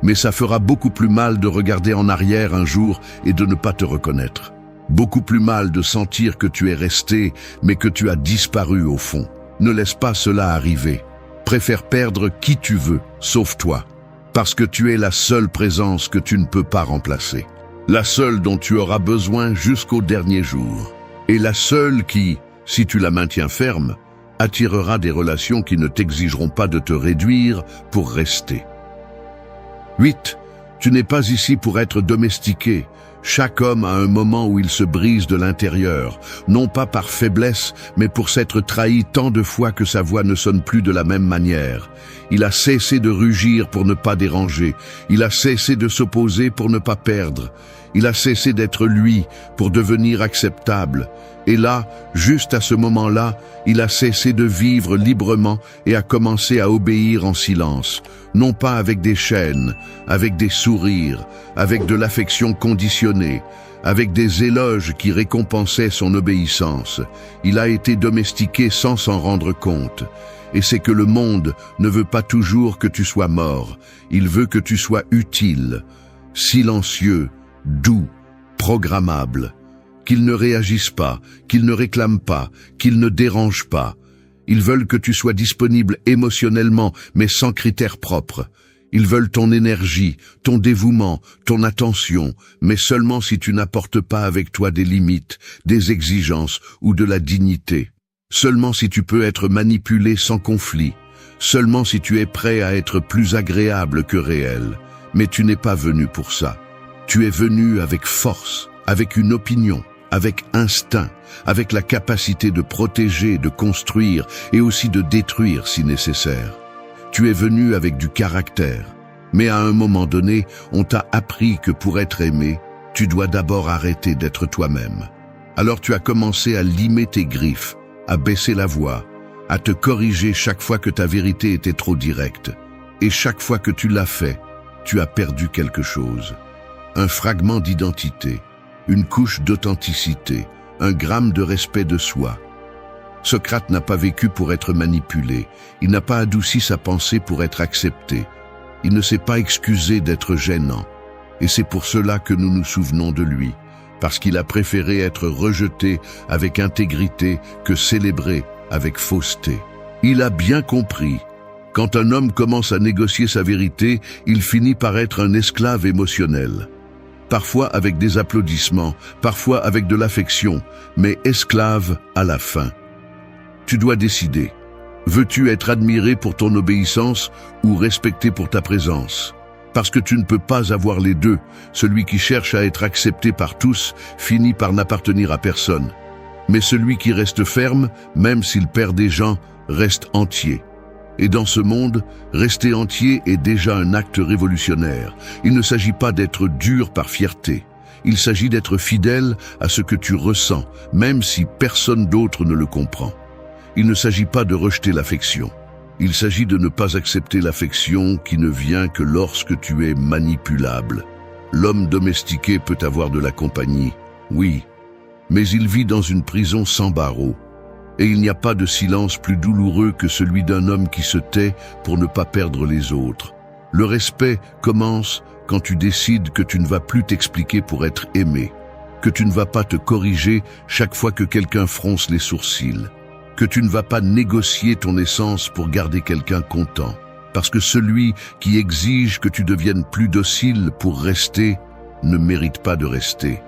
A: Mais ça fera beaucoup plus mal de regarder en arrière un jour et de ne pas te reconnaître. Beaucoup plus mal de sentir que tu es resté, mais que tu as disparu au fond. Ne laisse pas cela arriver. Préfère perdre qui tu veux, sauf toi. Parce que tu es la seule présence que tu ne peux pas remplacer. La seule dont tu auras besoin jusqu'au dernier jour. Et la seule qui, si tu la maintiens ferme, attirera des relations qui ne t'exigeront pas de te réduire pour rester. 8. Tu n'es pas ici pour être domestiqué. Chaque homme a un moment où il se brise de l'intérieur, non pas par faiblesse, mais pour s'être trahi tant de fois que sa voix ne sonne plus de la même manière. Il a cessé de rugir pour ne pas déranger. Il a cessé de s'opposer pour ne pas perdre. Il a cessé d'être lui pour devenir acceptable. Et là, juste à ce moment-là, il a cessé de vivre librement et a commencé à obéir en silence, non pas avec des chaînes, avec des sourires, avec de l'affection conditionnée, avec des éloges qui récompensaient son obéissance. Il a été domestiqué sans s'en rendre compte. Et c'est que le monde ne veut pas toujours que tu sois mort, il veut que tu sois utile, silencieux, doux, programmable. Qu'ils ne réagissent pas, qu'ils ne réclament pas, qu'ils ne dérangent pas. Ils veulent que tu sois disponible émotionnellement, mais sans critères propres. Ils veulent ton énergie, ton dévouement, ton attention, mais seulement si tu n'apportes pas avec toi des limites, des exigences ou de la dignité. Seulement si tu peux être manipulé sans conflit. Seulement si tu es prêt à être plus agréable que réel. Mais tu n'es pas venu pour ça. Tu es venu avec force, avec une opinion, avec instinct, avec la capacité de protéger, de construire et aussi de détruire si nécessaire. Tu es venu avec du caractère, mais à un moment donné, on t'a appris que pour être aimé, tu dois d'abord arrêter d'être toi-même. Alors tu as commencé à limer tes griffes, à baisser la voix, à te corriger chaque fois que ta vérité était trop directe. Et chaque fois que tu l'as fait, tu as perdu quelque chose. Un fragment d'identité, une couche d'authenticité, un gramme de respect de soi. Socrate n'a pas vécu pour être manipulé, il n'a pas adouci sa pensée pour être accepté, il ne s'est pas excusé d'être gênant. Et c'est pour cela que nous nous souvenons de lui, parce qu'il a préféré être rejeté avec intégrité que célébré avec fausseté. Il a bien compris. Quand un homme commence à négocier sa vérité, il finit par être un esclave émotionnel. Parfois avec des applaudissements, parfois avec de l'affection, mais esclave à la fin. Tu dois décider. Veux-tu être admiré pour ton obéissance ou respecté pour ta présence? Parce que tu ne peux pas avoir les deux. Celui qui cherche à être accepté par tous finit par n'appartenir à personne. Mais celui qui reste ferme, même s'il perd des gens, reste entier. Et dans ce monde, rester entier est déjà un acte révolutionnaire. Il ne s'agit pas d'être dur par fierté. Il s'agit d'être fidèle à ce que tu ressens, même si personne d'autre ne le comprend. Il ne s'agit pas de rejeter l'affection. Il s'agit de ne pas accepter l'affection qui ne vient que lorsque tu es manipulable. L'homme domestiqué peut avoir de la compagnie, oui, mais il vit dans une prison sans barreaux. Et il n'y a pas de silence plus douloureux que celui d'un homme qui se tait pour ne pas perdre les autres. Le respect commence quand tu décides que tu ne vas plus t'expliquer pour être aimé, que tu ne vas pas te corriger chaque fois que quelqu'un fronce les sourcils, que tu ne vas pas négocier ton essence pour garder quelqu'un content, parce que celui qui exige que tu deviennes plus docile pour rester ne mérite pas de rester.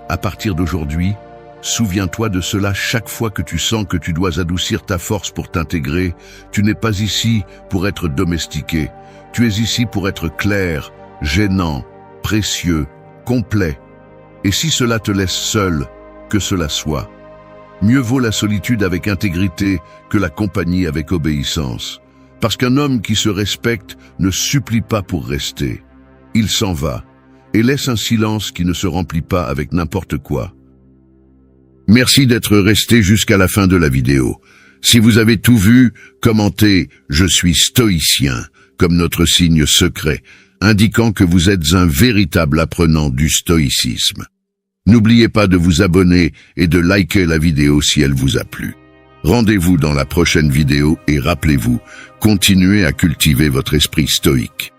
A: À partir d'aujourd'hui, souviens-toi de cela chaque fois que tu sens que tu dois adoucir ta force pour t'intégrer. Tu n'es pas ici pour être domestiqué. Tu es ici pour être clair, gênant, précieux, complet. Et si cela te laisse seul, que cela soit. Mieux vaut la solitude avec intégrité que la compagnie avec obéissance. Parce qu'un homme qui se respecte ne supplie pas pour rester. Il s'en va et laisse un silence qui ne se remplit pas avec n'importe quoi. Merci d'être resté jusqu'à la fin de la vidéo. Si vous avez tout vu, commentez « Je suis stoïcien » comme notre signe secret, indiquant que vous êtes un véritable apprenant du stoïcisme. N'oubliez pas de vous abonner et de liker la vidéo si elle vous a plu. Rendez-vous dans la prochaine vidéo et rappelez-vous, continuez à cultiver votre esprit stoïque.